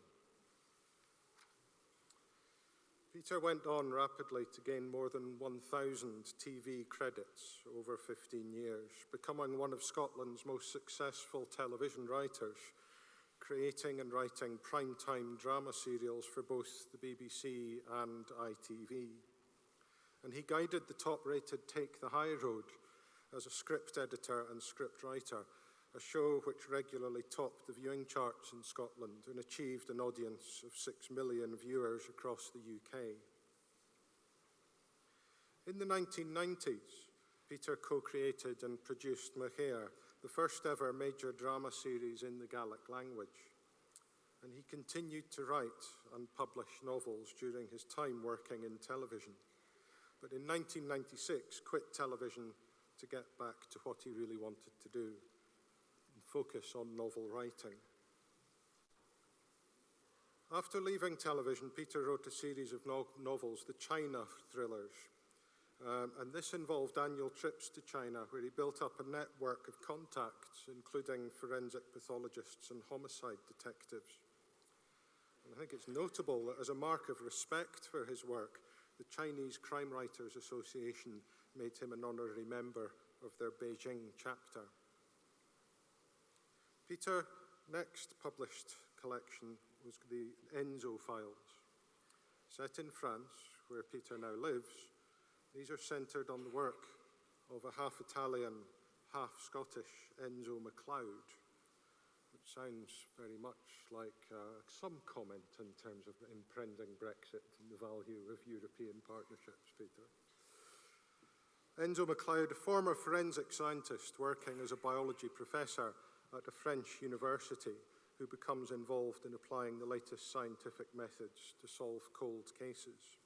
Peter went on rapidly to gain more than 1,000 TV credits over 15 years, becoming one of Scotland's most successful television writers, creating and writing prime-time drama serials for both the BBC and ITV. And he guided the top-rated Take the High Road as a script editor and script writer, a show which regularly topped the viewing charts in Scotland and achieved an audience of 6 million viewers across the UK. In the 1990s, Peter co-created and produced Mahair, the first ever major drama series in the Gaelic language. And he continued to write and publish novels during his time working in television. But in 1996, quit television to get back to what he really wanted to do and focus on novel writing. After leaving television, Peter wrote a series of novels, the China thrillers, and this involved annual trips to China where he built up a network of contacts, including forensic pathologists and homicide detectives. And I think it's notable that as a mark of respect for his work, the Chinese Crime Writers Association made him an honorary member of their Beijing chapter. Peter next published collection was the Enzo Files. Set in France, where Peter now lives, these are centred on the work of a half-Italian, half-Scottish Enzo MacLeod. Sounds very much like some comment in terms of impending Brexit and the value of European partnerships, Peter. Enzo MacLeod, a former forensic scientist working as a biology professor at a French university, who becomes involved in applying the latest scientific methods to solve cold cases.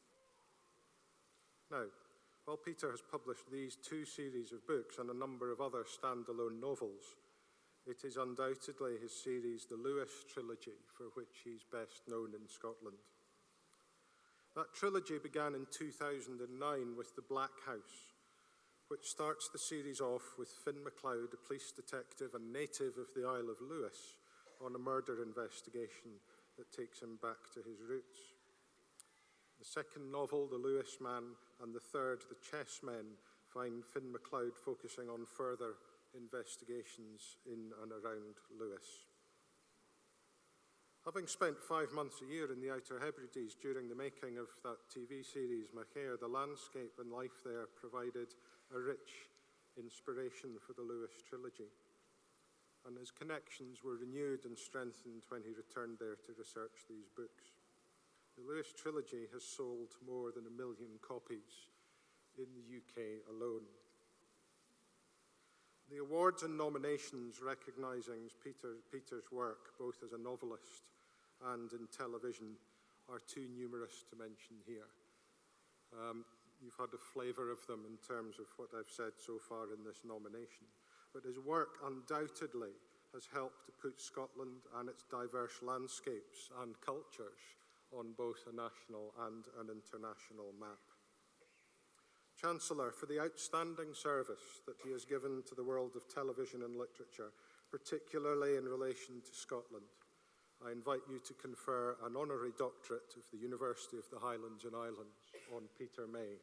Now, while Peter has published these 2 series of books and a number of other standalone novels, it is undoubtedly his series, the Lewis Trilogy, for which he's best known in Scotland. That trilogy began in 2009 with The Black House, which starts the series off with Finn MacLeod, a police detective and native of the Isle of Lewis, on a murder investigation that takes him back to his roots. The second novel, The Lewis Man, and the third, The Chessmen, find Finn MacLeod focusing on further investigations in and around Lewis. Having spent 5 months a year in the Outer Hebrides during the making of that TV series, Machair, the landscape and life there provided a rich inspiration for the Lewis trilogy. And his connections were renewed and strengthened when he returned there to research these books. The Lewis trilogy has sold more than 1 million copies in the UK alone. The awards and nominations recognising Peter's work, both as a novelist and in television, are too numerous to mention here. You've had a flavour of them in terms of what I've said so far in this nomination. But his work undoubtedly has helped to put Scotland and its diverse landscapes and cultures on both a national and an international map. Chancellor, for the outstanding service that he has given to the world of television and literature, particularly in relation to Scotland, I invite you to confer an honorary doctorate of the University of the Highlands and Islands on Peter May.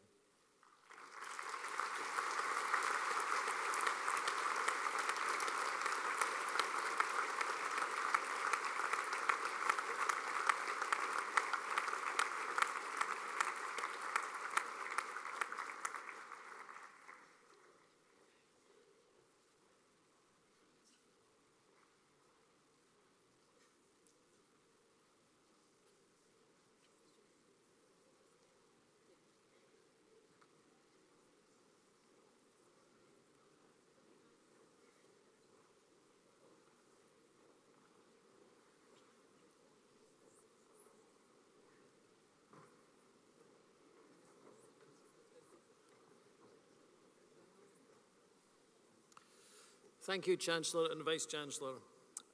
Thank you, Chancellor and Vice-Chancellor.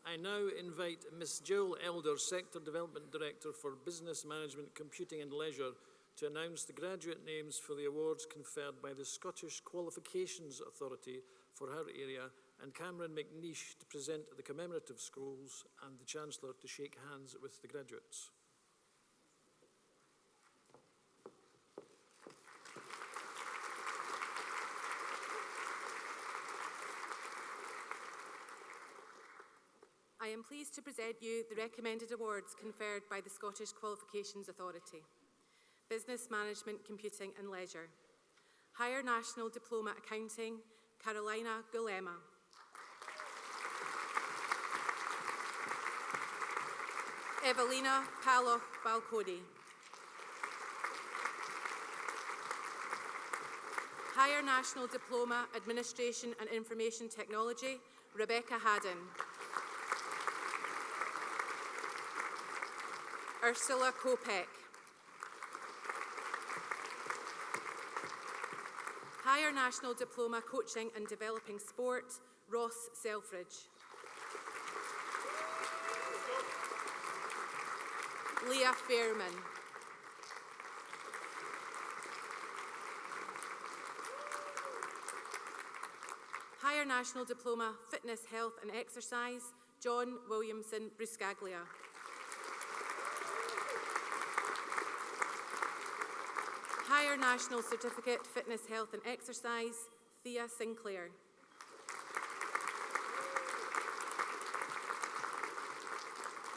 I now invite Ms Jill Elder, Sector Development Director for Business Management, Computing and Leisure, to announce the graduate names for the awards conferred by the Scottish Qualifications Authority for her area, and Cameron McNeish to present the commemorative scrolls, and the Chancellor to shake hands with the graduates. I am pleased to present you the recommended awards conferred by the Scottish Qualifications Authority. Business Management, Computing and Leisure. Higher National Diploma Accounting, Carolina Gulema. Evelina Paloch Balcody. Higher National Diploma Administration and Information Technology, Rebecca Haddon. Ursula Kopek. Higher National Diploma Coaching and Developing Sport, Ross Selfridge. Leah Fairman. Higher National Diploma Fitness, Health and Exercise, John Williamson Bruscaglia. Higher National Certificate Fitness, Health and Exercise, Thea Sinclair.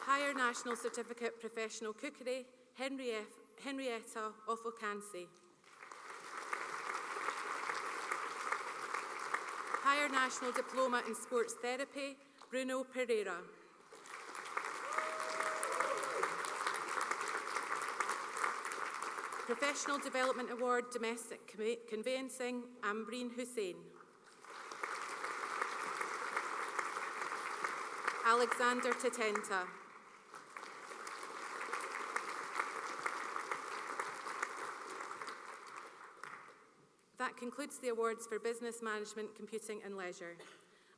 Higher National Certificate Professional Cookery, Henrietta Offocansi. Higher National Diploma in Sports Therapy, Bruno Pereira. Professional Development Award, Domestic Conveyancing, Ambreen Hussain. Alexander Tatenta. That concludes the awards for Business Management, Computing and Leisure.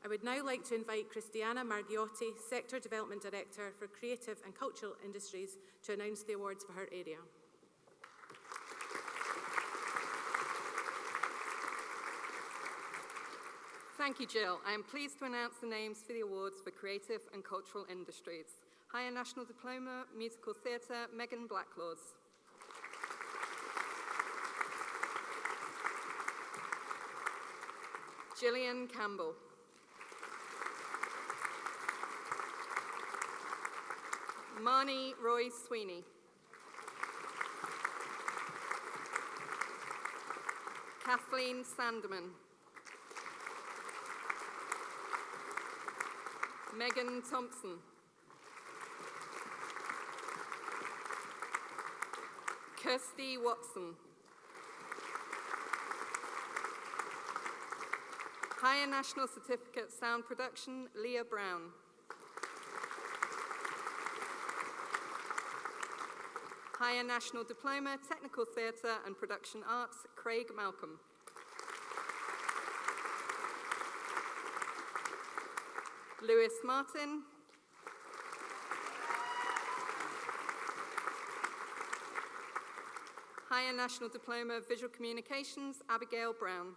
I would now like to invite Christiana Margiotti, Sector Development Director for Creative and Cultural Industries, to announce the awards for her area. Thank you, Jill. I am pleased to announce the names for the awards for Creative and Cultural Industries. Higher National Diploma, Musical Theatre, Megan Blacklaws. Gillian Campbell. Marnie Roy Sweeney. Kathleen Sanderman. Megan Thompson. Kirsty Watson. Higher National Certificate Sound Production, Leah Brown. Higher National Diploma, Technical Theatre and Production Arts, Craig Malcolm. Lewis Martin. Higher National Diploma, Visual Communications, Abigail Brown.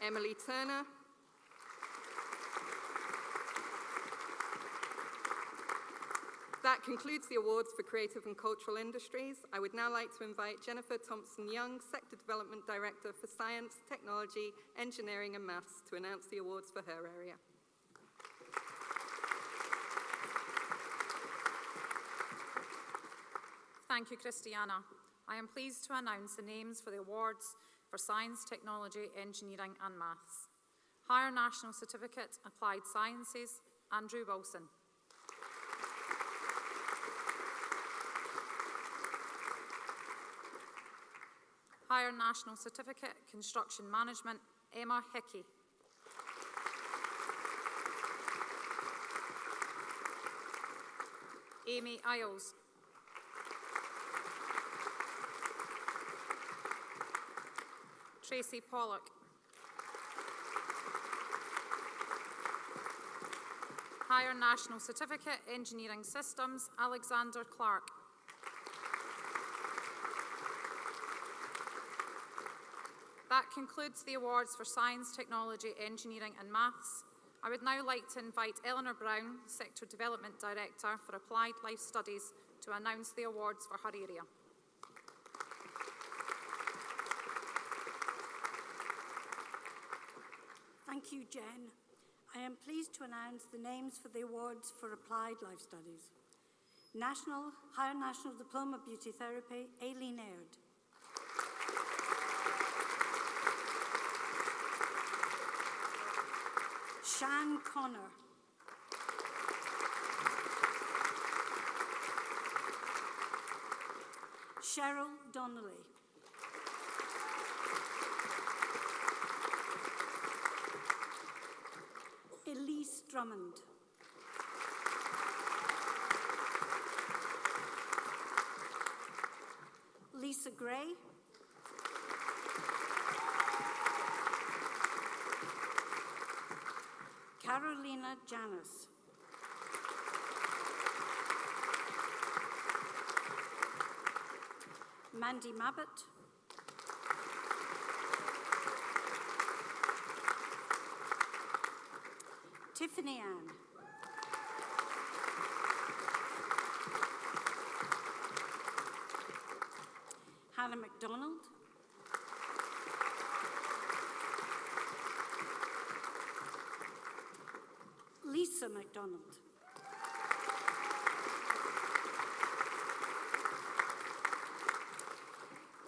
Emily Turner. That concludes the awards for Creative and Cultural Industries. I would now like to invite Jennifer Thompson-Young, Sector Development Director for Science, Technology, Engineering and Maths, to announce the awards for her area. Thank you, Christiana. I am pleased to announce the names for the awards for Science, Technology, Engineering and Maths. Higher National Certificate, Applied Sciences, Andrew Wilson. Higher National Certificate, Construction Management, Emma Hickey. Amy Isles. Tracy Pollock. Higher National Certificate, Engineering Systems, Alexander Clark. That concludes the awards for Science, Technology, Engineering and Maths. I would now like to invite Eleanor Brown, Sector Development Director for Applied Life Studies, to announce the awards for her area. Thank you, Jen. I am pleased to announce the names for the awards for Applied Life Studies. Higher National Diploma Beauty Therapy, Aileen Aird. Shan Connor. Cheryl Donnelly. Elise Drummond. Lisa Gray. Carolina Janis. Mandy Mabbott. Tiffany Ann. Hannah MacDonald. Lisa MacDonald.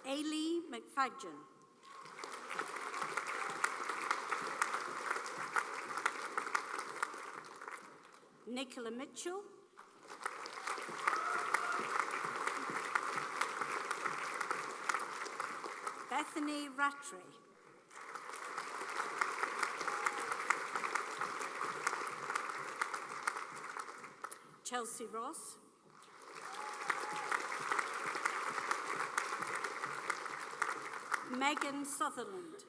Ailey McFadgen. Nicola Mitchell. Bethany Rattray. Chelsea Ross. Megan Sutherland.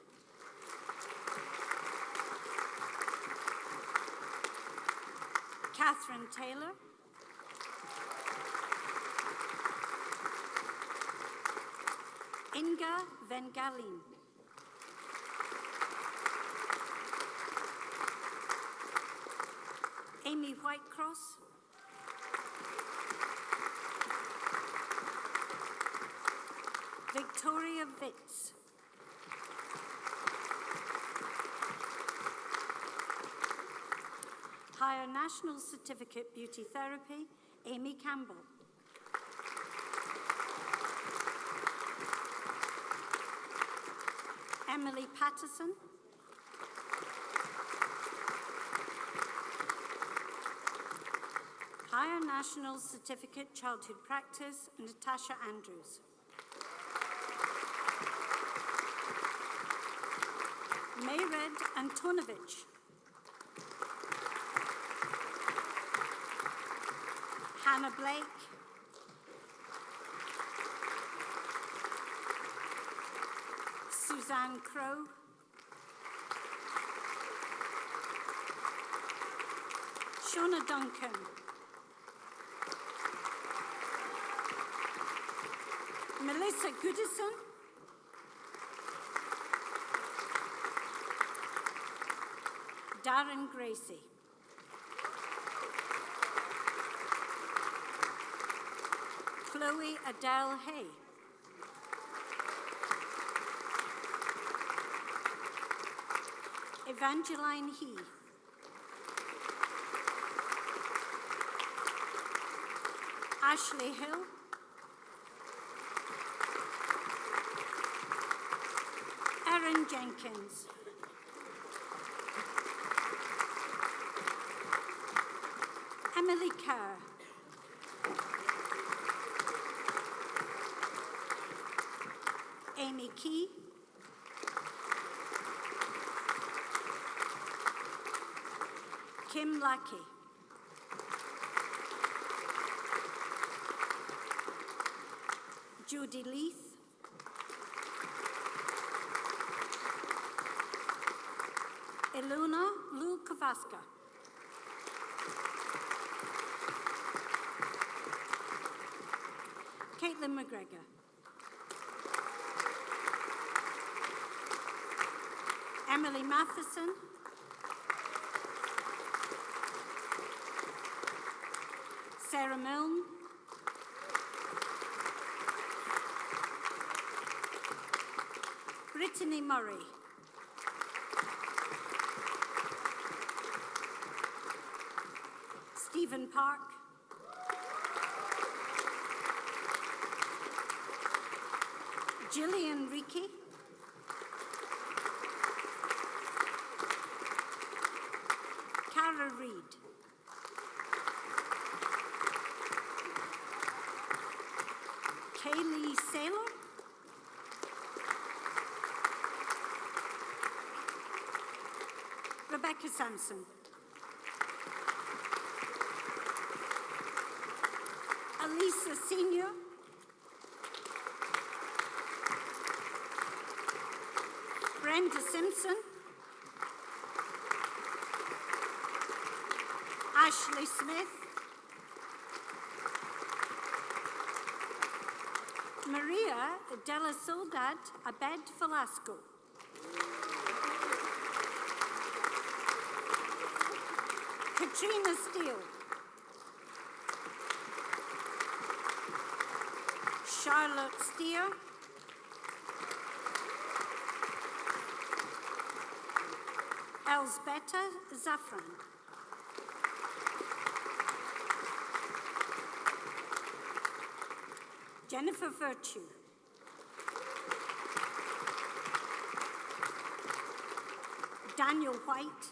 Catherine Taylor. Inga Vengalin. Amy Whitecross. Victoria Vitz. Higher National Certificate Beauty Therapy, Amy Campbell. Emily Patterson. Higher National Certificate Childhood Practice, Natasha Andrews. Mayred Antonovich. Hannah Blake. Suzanne Crowe. Shona Duncan. Melissa Goodison. Darren Gracie. Chloe Adele Hay. Evangeline He. Ashley Hill. Erin Jenkins. Emily Kerr. Amy Key. Kim Lackey. Judy Leith. Ilona Lukavaska. Caitlin McGregor. Emily Matheson. Sarah Milne. Brittany Murray. Stephen Park. Gillian Reiki. Cara Reid. Kaylee Saylor. Rebecca Sampson. Elisa Senior. Brenda Simpson. Ashley Smith. Maria Della Soledad Abed Velasco. Katrina Steele. Charlotte Steer. Elsbetta Zafran. Jennifer Virtue. Daniel White.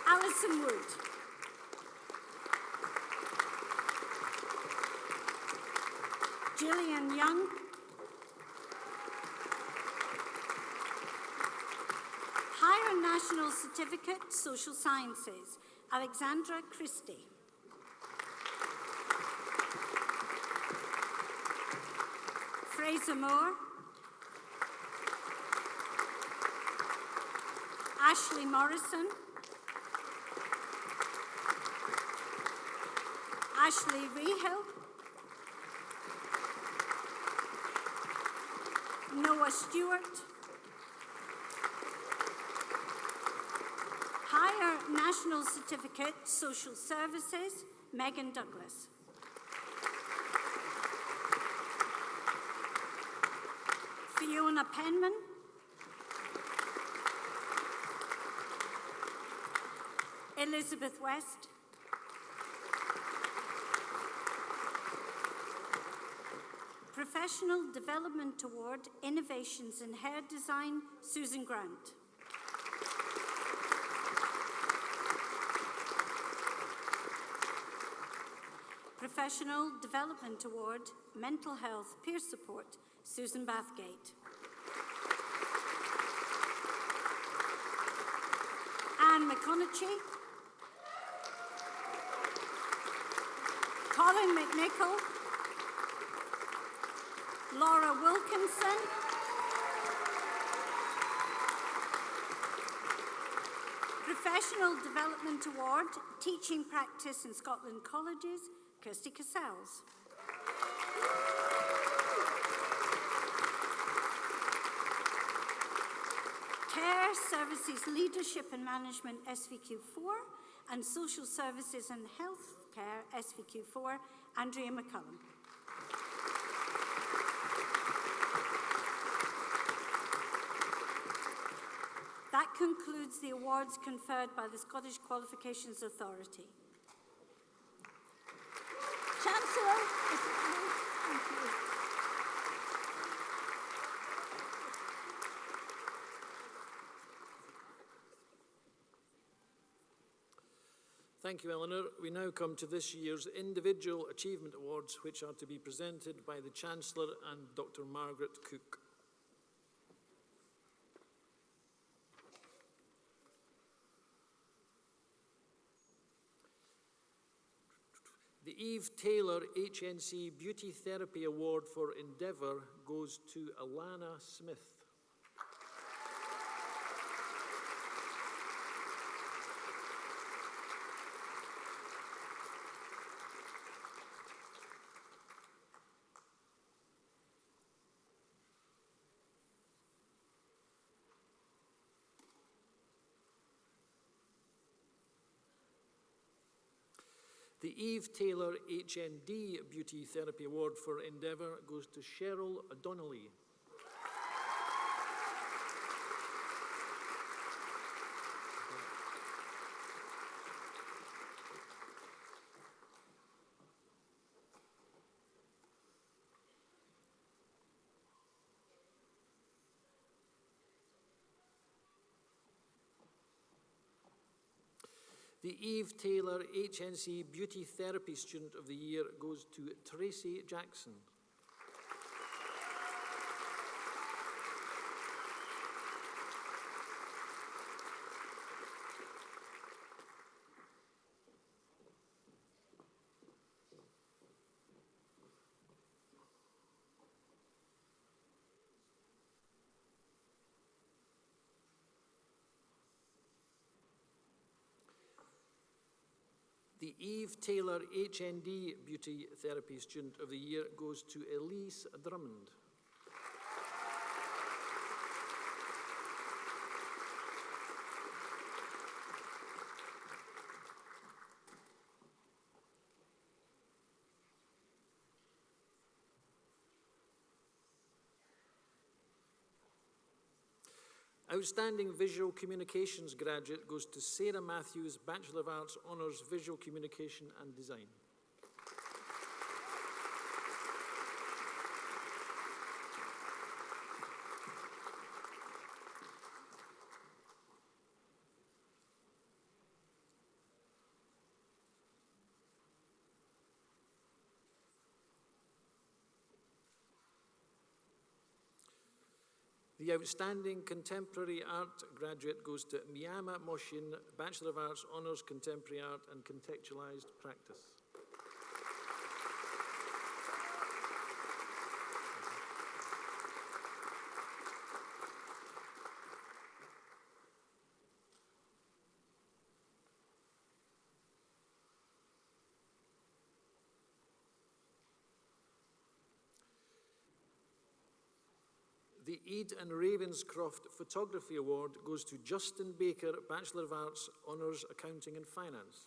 Alison Wood. Gillian Young. Higher National Certificate, Social Sciences, Alexandra Christie. Fraser Moore. Ashley Morrison. Ashley Rehill. Noah Stewart. Higher National Certificate, Social Services, Megan Douglas. Fiona Penman. Elizabeth West. Professional Development Award, Innovations in Hair Design, Susan Grant. Professional Development Award, Mental Health Peer Support, Susan Bathgate. Anne McConaughey. Colin McNichol. Laura Wilkinson. Professional Development Award, Teaching Practice in Scotland Colleges, Kirsty Cassells. Care Services Leadership and Management SVQ4 and Social Services and Healthcare SVQ4, Andrea McCullum. That concludes the awards conferred by the Scottish Qualifications Authority. Chancellor, thank you. Thank you, Eleanor. We now come to this year's Individual Achievement Awards, which are to be presented by the Chancellor and Dr. Margaret Cook. The Eve Taylor HNC Beauty Therapy Award for Endeavour goes to Alana Smith. The Eve Taylor HND Beauty Therapy Award for Endeavour goes to Cheryl Donnelly. The Eve Taylor HNC Beauty Therapy Student of the Year goes to Tracy Jackson. The Eve Taylor HND Beauty Therapy Student of the Year goes to Elise Drummond. Outstanding Visual Communications graduate goes to Sarah Matthews, Bachelor of Arts, Honours Visual Communication and Design. The Outstanding Contemporary Art graduate goes to Miyama Moshin, Bachelor of Arts, Honours Contemporary Art and Contextualised Practice. The Eid and Ravenscroft Photography Award goes to Justin Baker, Bachelor of Arts, Honours Accounting and Finance.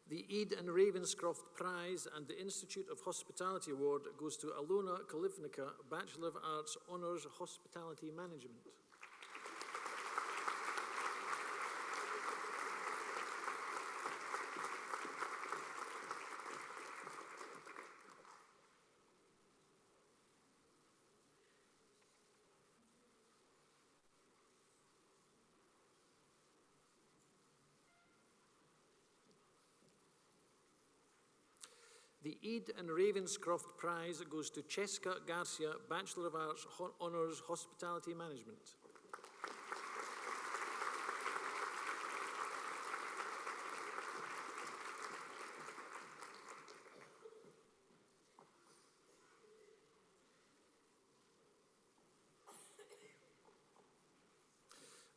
The Eid and Ravenscroft Prize and the Institute of Hospitality Award goes to Alona Kalivnica, Bachelor of Arts, Honours Hospitality Management. The Eid and Ravenscroft Prize goes to Cheska Garcia, Bachelor of Arts, Honours Hospitality Management.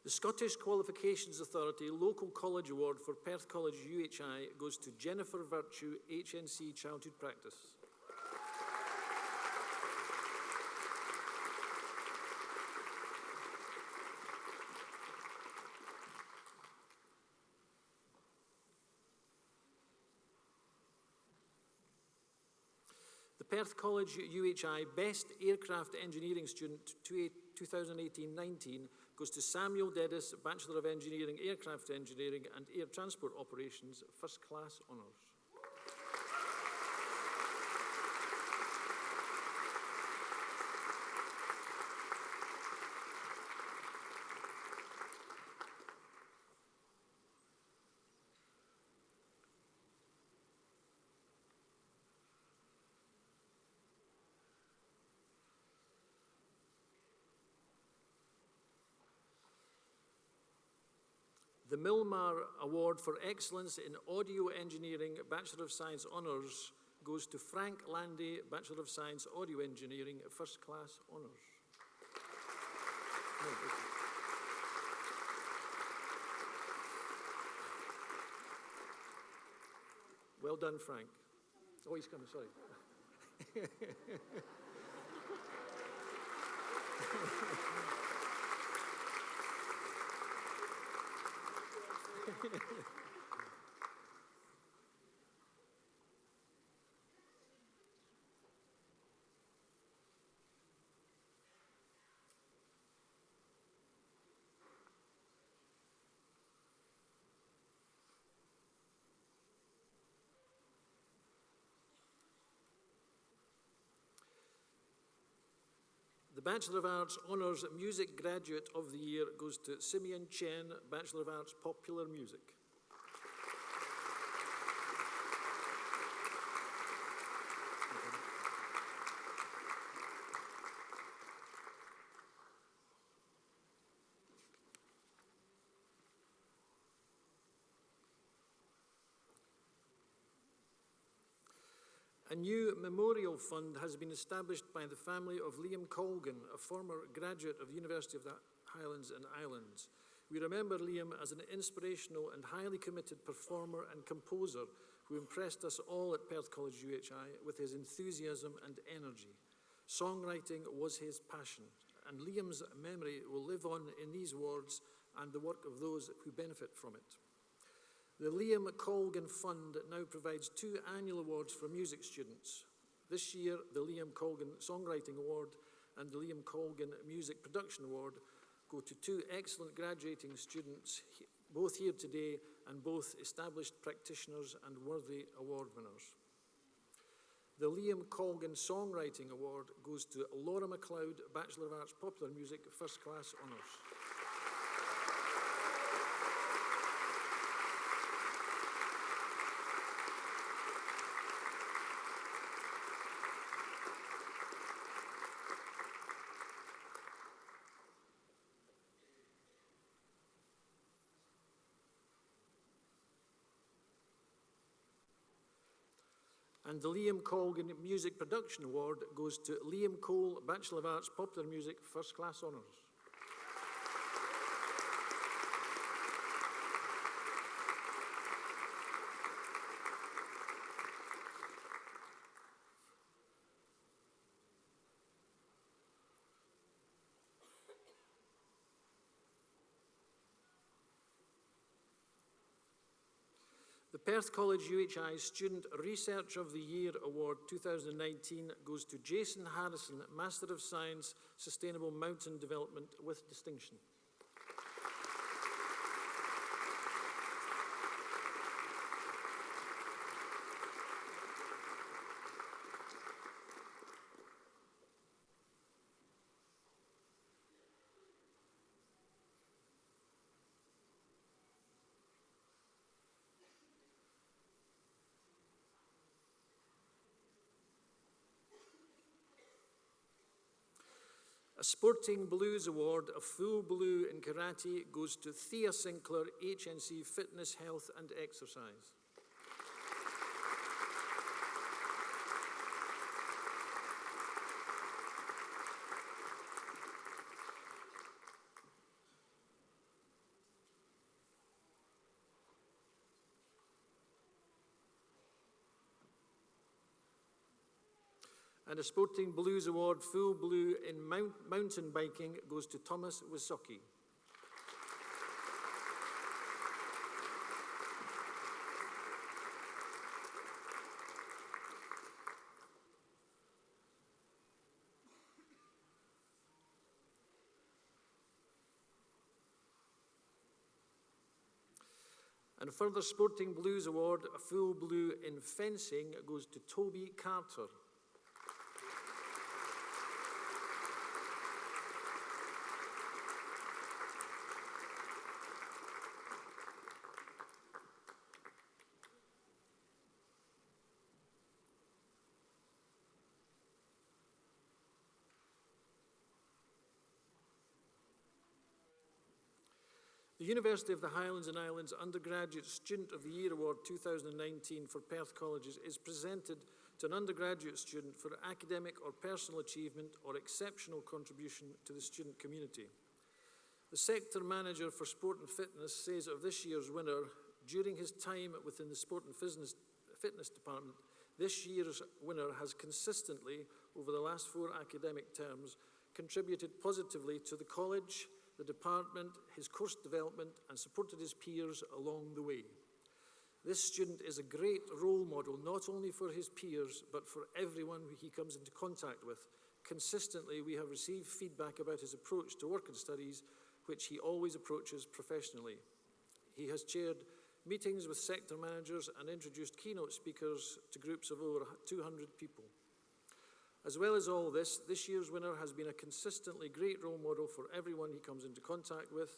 The Scottish Qualifications Authority Local College Award for Perth College UHI goes to Jennifer Virtue, HNC Childhood Practice. The Perth College UHI Best Aircraft Engineering Student 2018-19 goes to Samuel Dedis, Bachelor of Engineering, Aircraft Engineering and Air Transport Operations, First Class Honours. The Milmar Award for Excellence in Audio Engineering, Bachelor of Science Honours, goes to Frank Landy, Bachelor of Science Audio Engineering, First Class Honours. Well done, Frank. Oh, he's coming, sorry. The Bachelor of Arts Honours Music Graduate of the Year goes to Simeon Chen, Bachelor of Arts Popular Music. A new memorial fund has been established by the family of Liam Colgan, a former graduate of the University of the Highlands and Islands. We remember Liam as an inspirational and highly committed performer and composer who impressed us all at Perth College UHI with his enthusiasm and energy. Songwriting was his passion, and Liam's memory will live on in these awards and the work of those who benefit from it. The Liam Colgan Fund now provides 2 annual awards for music students. This year, the Liam Colgan Songwriting Award and the Liam Colgan Music Production Award go to 2 excellent graduating students, both here today and both established practitioners and worthy award winners. The Liam Colgan Songwriting Award goes to Laura MacLeod, Bachelor of Arts, Popular Music, First Class Honours. And the Liam Colgan Music Production Award goes to Liam Cole, Bachelor of Arts, Popular Music, First Class Honours. The Perth College UHI Student Research of the Year Award 2019 goes to Jason Harrison, Master of Science, Sustainable Mountain Development with distinction. A Sporting Blues Award, a full blue in karate, goes to Thea Sinclair, HNC Fitness, Health and Exercise. And a Sporting Blues Award, full blue in mountain biking, goes to Thomas Wisocki. And a further Sporting Blues Award, a full blue in fencing, goes to Toby Carter. The University of the Highlands and Islands Undergraduate Student of the Year Award 2019 for Perth Colleges is presented to an undergraduate student for academic or personal achievement or exceptional contribution to the student community. The Sector Manager for Sport and Fitness says of this year's winner, during his time within the Sport and Fitness Department, this year's winner has consistently, over the last 4 academic terms, contributed positively to the college, the department, his course development, and supported his peers along the way. This student is a great role model, not only for his peers, but for everyone who he comes into contact with. Consistently, we have received feedback about his approach to work and studies, which he always approaches professionally. He has chaired meetings with sector managers and introduced keynote speakers to groups of over 200 people. As well as all this, this year's winner has been a consistently great role model for everyone he comes into contact with.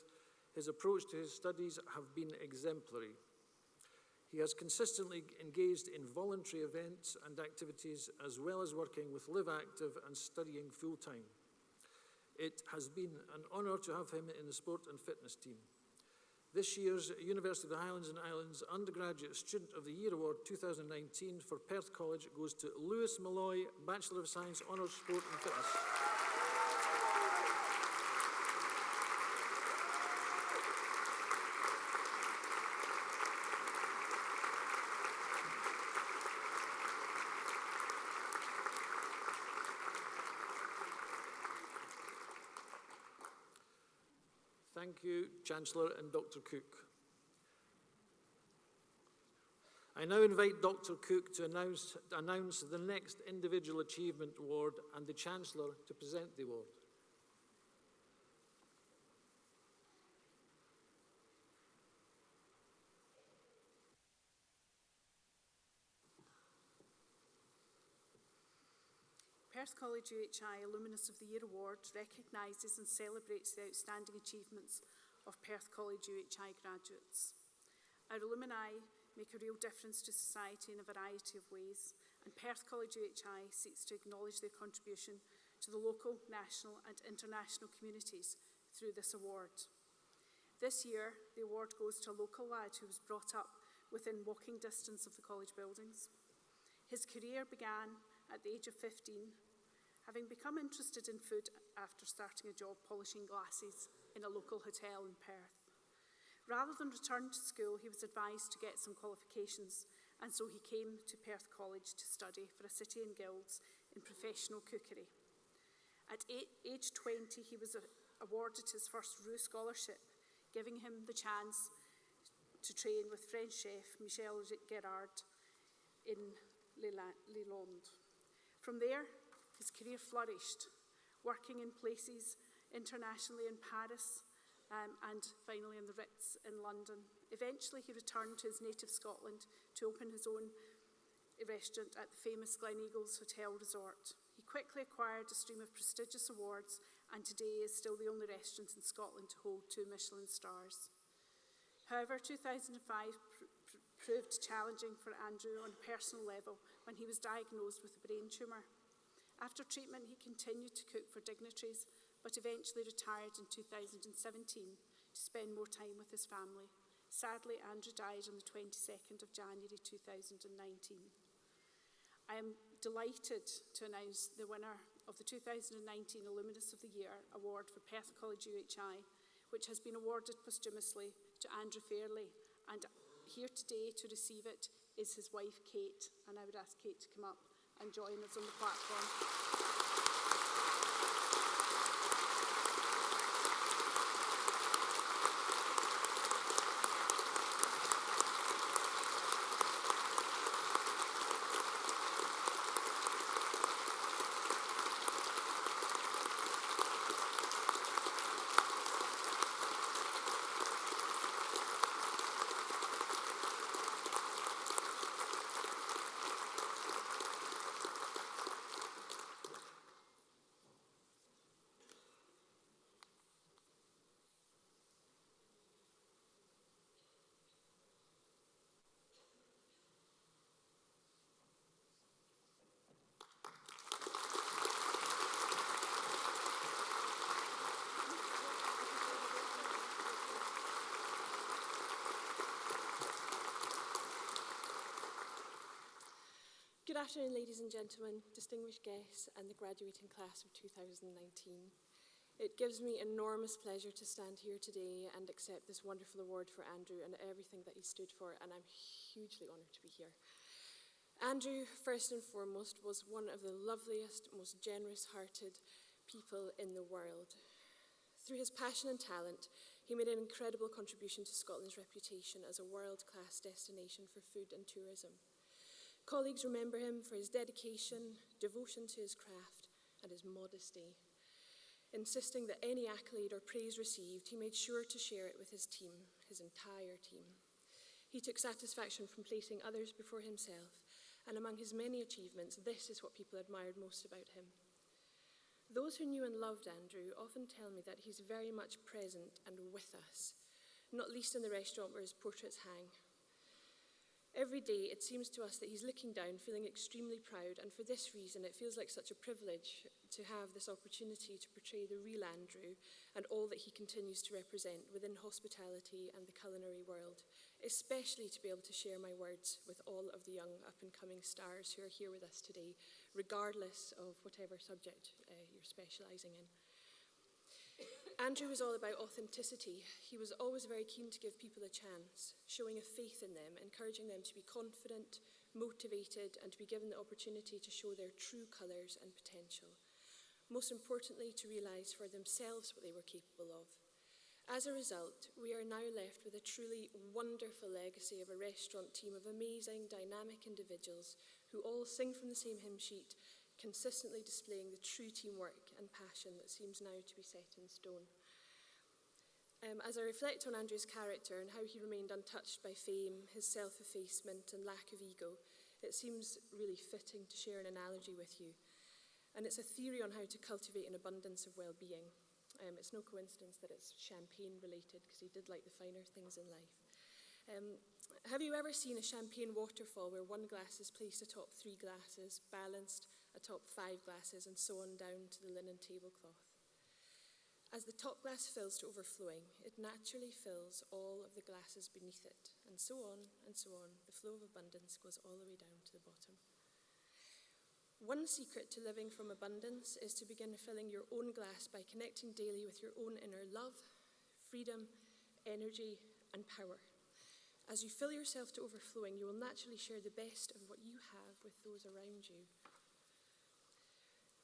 His approach to his studies have been exemplary. He has consistently engaged in voluntary events and activities, as well as working with Live Active and studying full-time. It has been an honour to have him in the sport and fitness team. This year's University of the Highlands and Islands Undergraduate Student of the Year Award 2019 for Perth College goes to Lewis Malloy, Bachelor of Science, Honours Sport and Fitness. Thank you, Chancellor and Dr. Cook. I now invite Dr. Cook to announce the next Individual Achievement Award and the Chancellor to present the award. Perth College UHI Alumnus of the Year Award recognises and celebrates the outstanding achievements of Perth College UHI graduates. Our alumni make a real difference to society in a variety of ways, and Perth College UHI seeks to acknowledge their contribution to the local, national and international communities through this award. This year, the award goes to a local lad who was brought up within walking distance of the college buildings. His career began at the age of 15, having become interested in food after starting a job polishing glasses in a local hotel in Perth. Rather than return to school, he was advised to get some qualifications, and so he came to Perth College to study for a City and Guilds in professional cookery. At age 20, he was awarded his first Roux Scholarship, giving him the chance to train with French chef Michel Gerard in Lalonde. From there, his career flourished, working in places internationally in Paris and finally in the Ritz in London. Eventually, he returned to his native Scotland to open his own restaurant at the famous Gleneagles Hotel Resort. He quickly acquired a stream of prestigious awards and today is still the only restaurant in Scotland to hold 2 Michelin stars. However, 2005 proved challenging for Andrew on a personal level when he was diagnosed with a brain tumour. After treatment, he continued to cook for dignitaries, but eventually retired in 2017 to spend more time with his family. Sadly, Andrew died on the 22nd of January 2019. I am delighted to announce the winner of the 2019 Alumnus of the Year Award for Perth College UHI, which has been awarded posthumously to Andrew Fairley, and here today to receive it is his wife Kate, and I would ask Kate to come up and join us on the platform. Good afternoon, ladies and gentlemen, distinguished guests, and the graduating class of 2019. It gives me enormous pleasure to stand here today and accept this wonderful award for Andrew and everything that he stood for, and I'm hugely honoured to be here. Andrew, first and foremost, was one of the loveliest, most generous-hearted people in the world. Through his passion and talent, he made an incredible contribution to Scotland's reputation as a world-class destination for food and tourism. Colleagues remember him for his dedication, devotion to his craft, and his modesty. Insisting that any accolade or praise received, he made sure to share it with his team, his entire team. He took satisfaction from placing others before himself, and among his many achievements, this is what people admired most about him. Those who knew and loved Andrew often tell me that he's very much present and with us, not least in the restaurant where his portraits hang. Every day, it seems to us that he's looking down, feeling extremely proud, and for this reason, it feels like such a privilege to have this opportunity to portray the real Andrew and all that he continues to represent within hospitality and the culinary world, especially to be able to share my words with all of the young up-and-coming stars who are here with us today, regardless of whatever subject you're specialising in. Andrew was all about authenticity. He was always very keen to give people a chance, showing a faith in them, encouraging them to be confident, motivated, and to be given the opportunity to show their true colours and potential. Most importantly, to realise for themselves what they were capable of. As a result, we are now left with a truly wonderful legacy of a restaurant team of amazing, dynamic individuals who all sing from the same hymn sheet, consistently displaying the true teamwork and passion that seems now to be set in stone. As I reflect on Andrew's character and how he remained untouched by fame, his self-effacement and lack of ego, it seems really fitting to share an analogy with you. and it's a theory on how to cultivate an abundance of well-being. It's no coincidence that it's champagne related, because he did like the finer things in life. Have you ever seen a champagne waterfall where one glass is placed atop 3 glasses, balanced atop 5 glasses, and so on down to the linen tablecloth? As the top glass fills to overflowing, it naturally fills all of the glasses beneath it, and so on and so on. The flow of abundance goes all the way down to the bottom. One secret to living from abundance is to begin filling your own glass by connecting daily with your own inner love, freedom, energy, and power. As you fill yourself to overflowing, you will naturally share the best of what you have with those around you.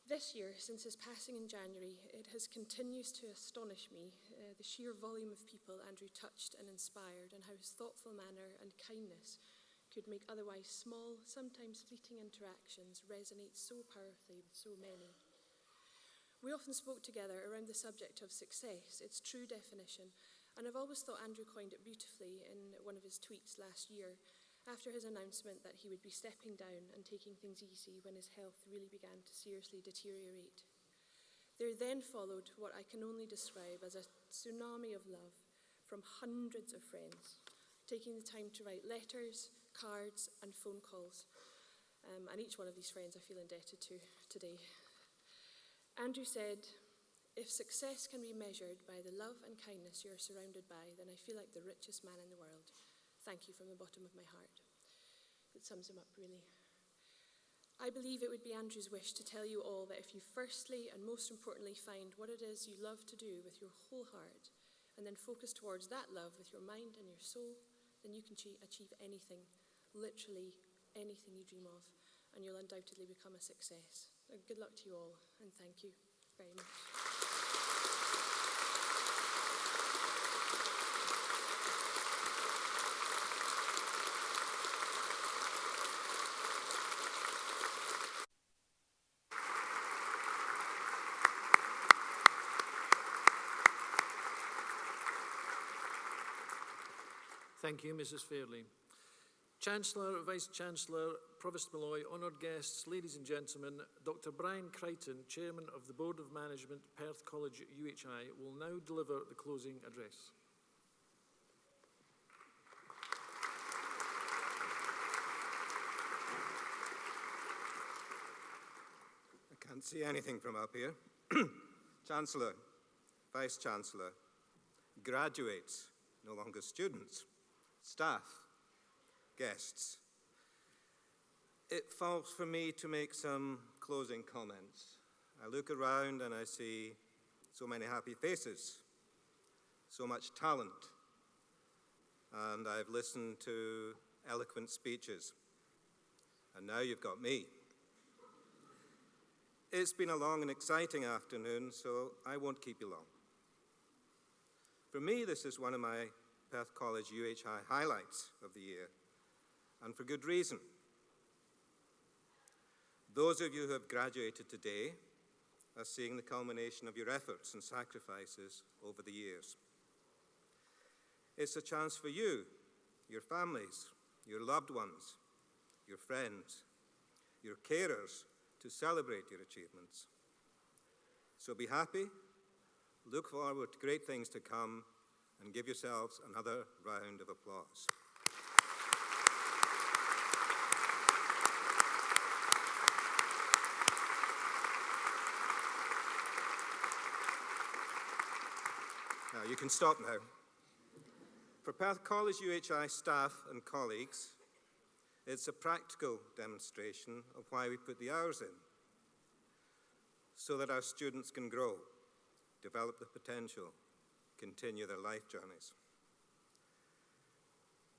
This year, since his passing in January, it has continued to astonish me, the sheer volume of people Andrew touched and inspired, and how his thoughtful manner and kindness could make otherwise small, sometimes fleeting interactions resonate so powerfully with so many. We often spoke together around the subject of success, its true definition, and I've always thought Andrew coined it beautifully in one of his tweets last year, after his announcement that he would be stepping down and taking things easy when his health really began to seriously deteriorate. There then followed what I can only describe as a tsunami of love from hundreds of friends, taking the time to write letters, cards, and phone calls. And each one of these friends I feel indebted to today. Andrew said, "If success can be measured by the love and kindness you are surrounded by, then I feel like the richest man in the world. Thank you from the bottom of my heart." It sums him up, really. I believe it would be Andrew's wish to tell you all that if you firstly and most importantly find what it is you love to do with your whole heart, and then focus towards that love with your mind and your soul, then you can achieve anything, literally anything you dream of, and you'll undoubtedly become a success. Good luck to you all, and thank you very much. Thank you, Mrs. Fairley. Chancellor, Vice-Chancellor, Provost Malloy, honoured guests, ladies and gentlemen, Dr. Brian Crichton, Chairman of the Board of Management, Perth College UHI, will now deliver the closing address. I can't see anything from up here. Chancellor, Vice-Chancellor, graduates, no longer students, staff, guests. It falls for me to make some closing comments. I look around and I see so many happy faces, so much talent, and I've listened to eloquent speeches, and now you've got me. It's been a long and exciting afternoon, so I won't keep you long. For me, this is one of my Perth College UHI highlights of the year, and for good reason. Those of you who have graduated today are seeing the culmination of your efforts and sacrifices over the years. It's a chance for you, your families, your loved ones, your friends, your carers to celebrate your achievements. So be happy, look forward to great things to come, and give yourselves another round of applause. Now, you can stop now. For Perth College UHI staff and colleagues, it's a practical demonstration of why we put the hours in, so that our students can grow, develop the potential, continue their life journeys.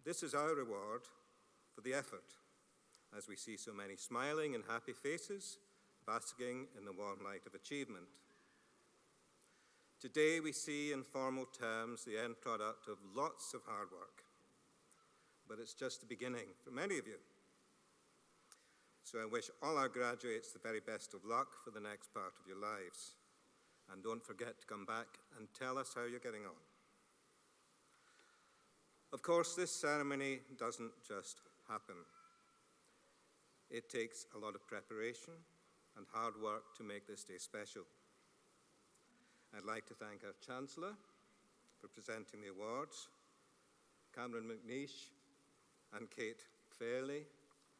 This is our reward for the effort, as we see so many smiling and happy faces, basking in the warm light of achievement. Today we see in formal terms the end product of lots of hard work, but it's just the beginning for many of you. So I wish all our graduates the very best of luck for the next part of your lives. And don't forget to come back and tell us how you're getting on. Of course, this ceremony doesn't just happen. It takes a lot of preparation, and hard work to make this day special. I'd like to thank our Chancellor for presenting the awards, Cameron McNeish and Kate Fairley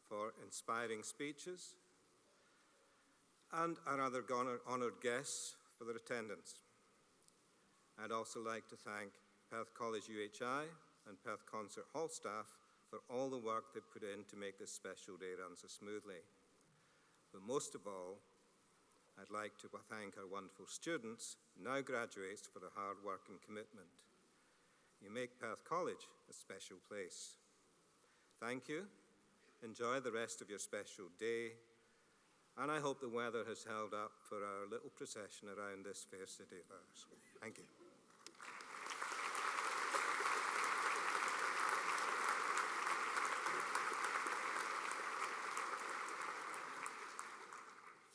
for inspiring speeches, and our other honoured guests for their attendance. I'd also like to thank Perth College UHI and Perth Concert Hall staff for all the work they've put in to make this special day run so smoothly. But most of all, I'd like to thank our wonderful students, now graduates, for their hard work and commitment. You make Perth College a special place. Thank you. Enjoy the rest of your special day, and I hope the weather has held up for our little procession around this fair city of ours. Thank you.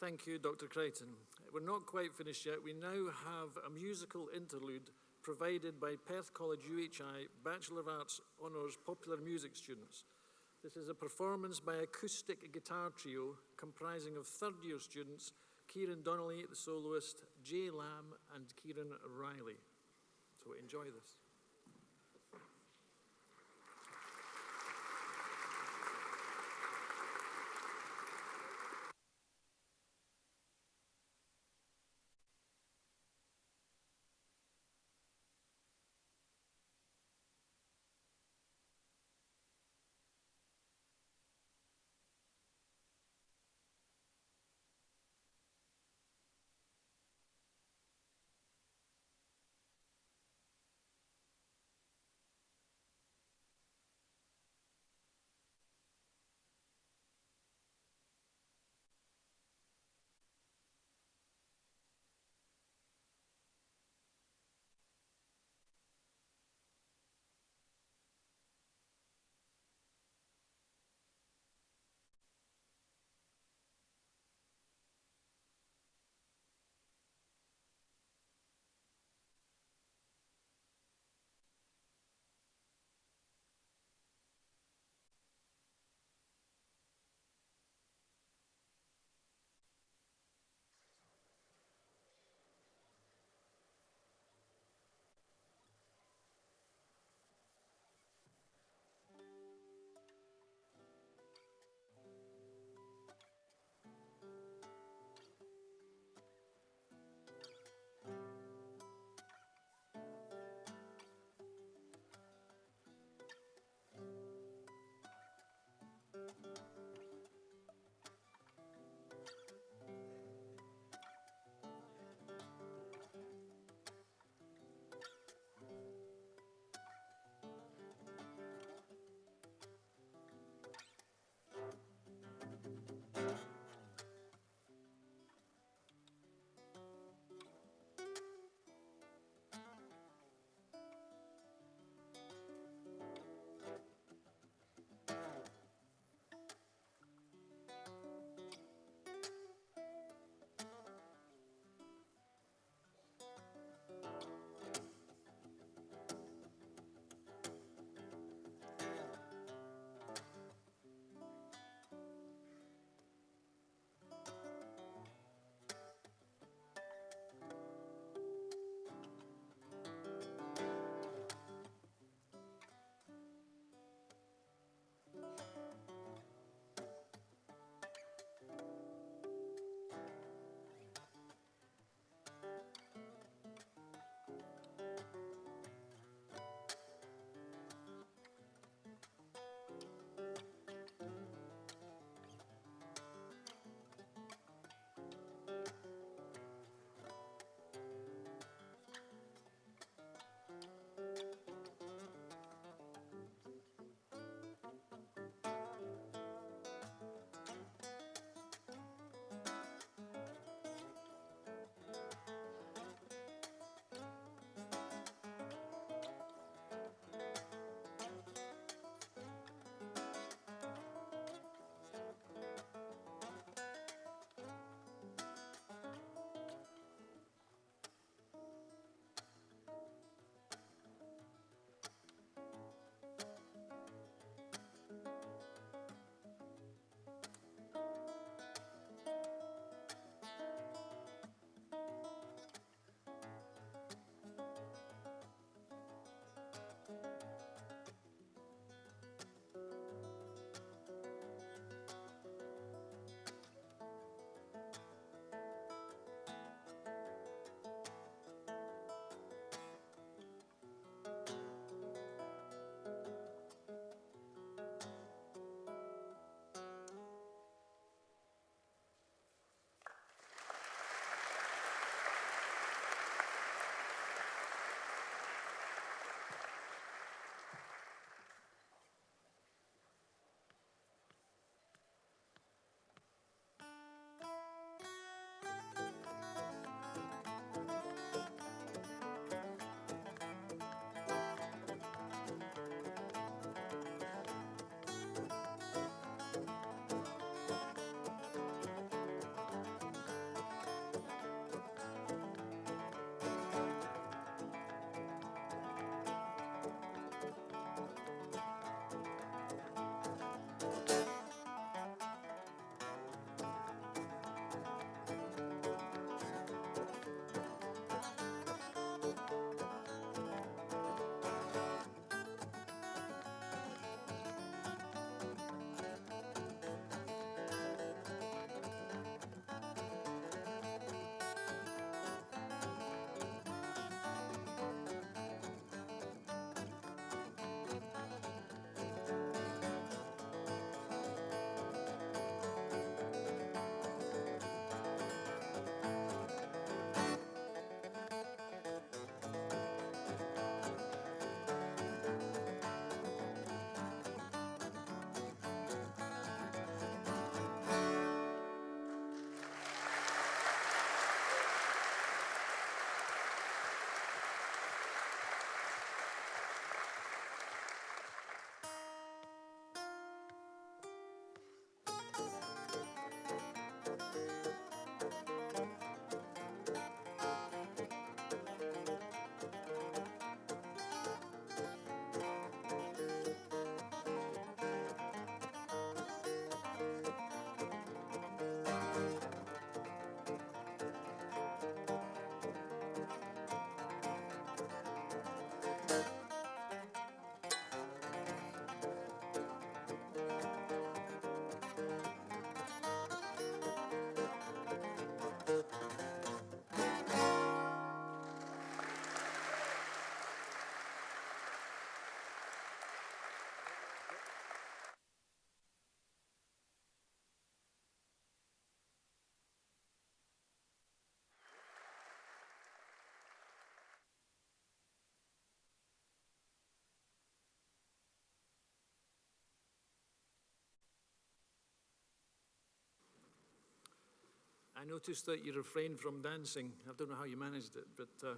Thank you, Dr. Crichton. We're not quite finished yet. We now have a musical interlude provided by Perth College UHI Bachelor of Arts Honours Popular Music students. This is a performance by acoustic guitar trio comprising of third-year students Kieran Donnelly, the soloist, Jay Lamb and Kieran Riley. So enjoy this. I noticed that you refrained from dancing. I don't know how you managed it, but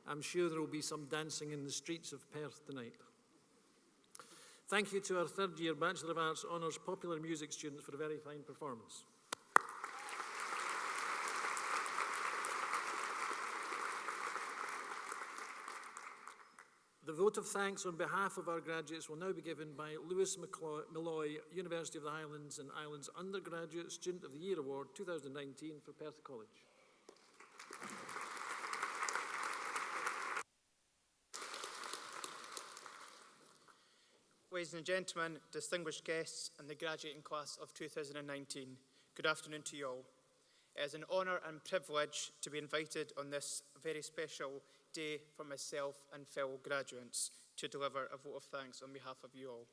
I'm sure there will be some dancing in the streets of Perth tonight. Thank you to our third-year Bachelor of Arts Honours Popular Music students for a very fine performance. The vote of thanks on behalf of our graduates will now be given by Lewis Malloy, University of the Highlands and Islands Undergraduate Student of the Year Award 2019 for Perth College. Ladies and gentlemen, distinguished guests and the graduating class of 2019, good afternoon to you all. It is an honour and privilege to be invited on this very special day for myself and fellow graduates to deliver a vote of thanks on behalf of you all.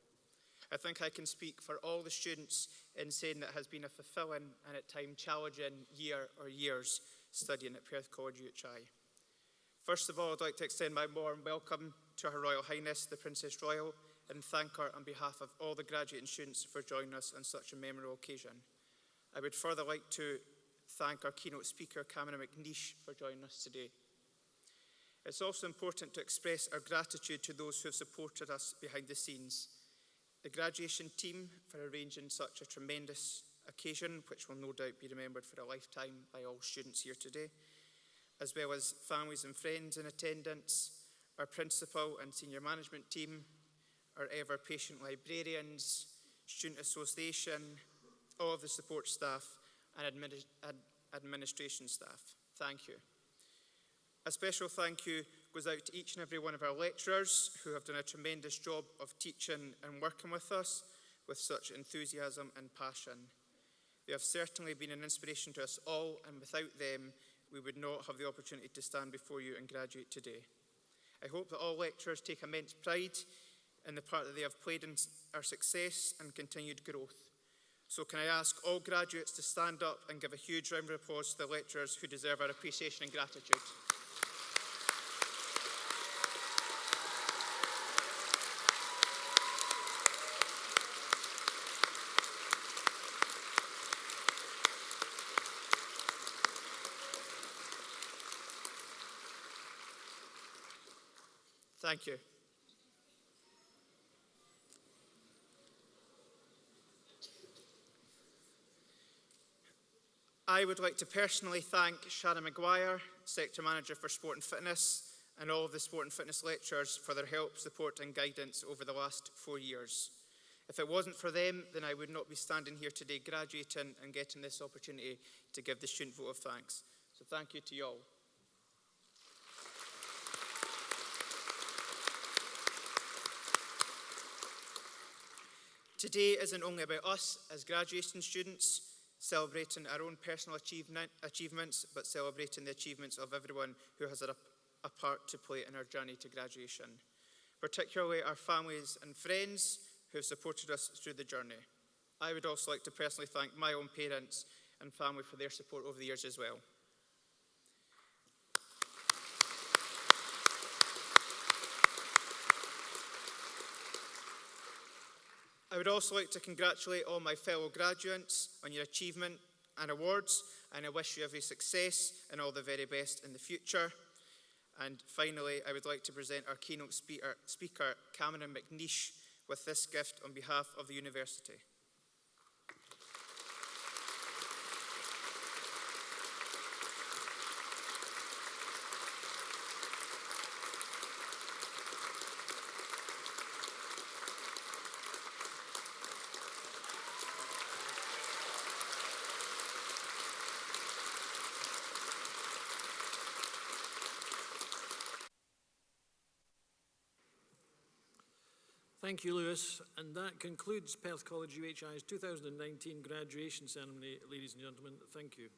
I think I can speak for all the students in saying that it has been a fulfilling and at times challenging year or years studying at Perth College UHI. First of all, I'd like to extend my warm welcome to Her Royal Highness, the Princess Royal, and thank her on behalf of all the graduating students for joining us on such a memorable occasion. I would further like to thank our keynote speaker, Cameron McNeish, for joining us today. It's also important to express our gratitude to those who have supported us behind the scenes. The graduation team for arranging such a tremendous occasion, which will no doubt be remembered for a lifetime by all students here today, as well as families and friends in attendance, our principal and senior management team, our ever-patient librarians, student association, all of the support staff and administration staff. Thank you. A special thank you goes out to each and every one of our lecturers who have done a tremendous job of teaching and working with us with such enthusiasm and passion. They have certainly been an inspiration to us all, and without them, we would not have the opportunity to stand before you and graduate today. I hope that all lecturers take immense pride in the part that they have played in our success and continued growth. So can I ask all graduates to stand up and give a huge round of applause to the lecturers who deserve our appreciation and gratitude. Thank you. I would like to personally thank Sharon Maguire, Sector Manager for Sport and Fitness, and all of the Sport and Fitness lecturers for their help, support and guidance over the last 4 years. If it wasn't for them, then I would not be standing here today graduating and getting this opportunity to give the student vote of thanks. So thank you to you all. Today isn't only about us as graduating students, celebrating our own personal achievements, but celebrating the achievements of everyone who has a part to play in our journey to graduation, particularly our families and friends who have supported us through the journey. I would also like to personally thank my own parents and family for their support over the years as well. I would also like to congratulate all my fellow graduates on your achievement and awards, and I wish you every success and all the very best in the future. And finally, I would like to present our keynote speaker, Cameron McNeish, with this gift on behalf of the university. Thank you, Lewis. And that concludes Perth College UHI's 2019 graduation ceremony, ladies and gentlemen. Thank you.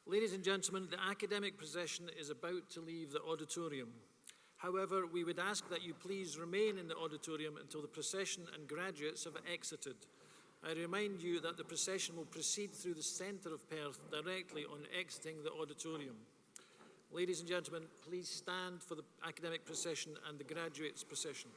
Ladies and gentlemen, the academic procession is about to leave the auditorium. However, we would ask that you please remain in the auditorium until the procession and graduates have exited. I remind you that the procession will proceed through the centre of Perth directly on exiting the auditorium. Ladies and gentlemen, please stand for the academic procession and the graduates procession.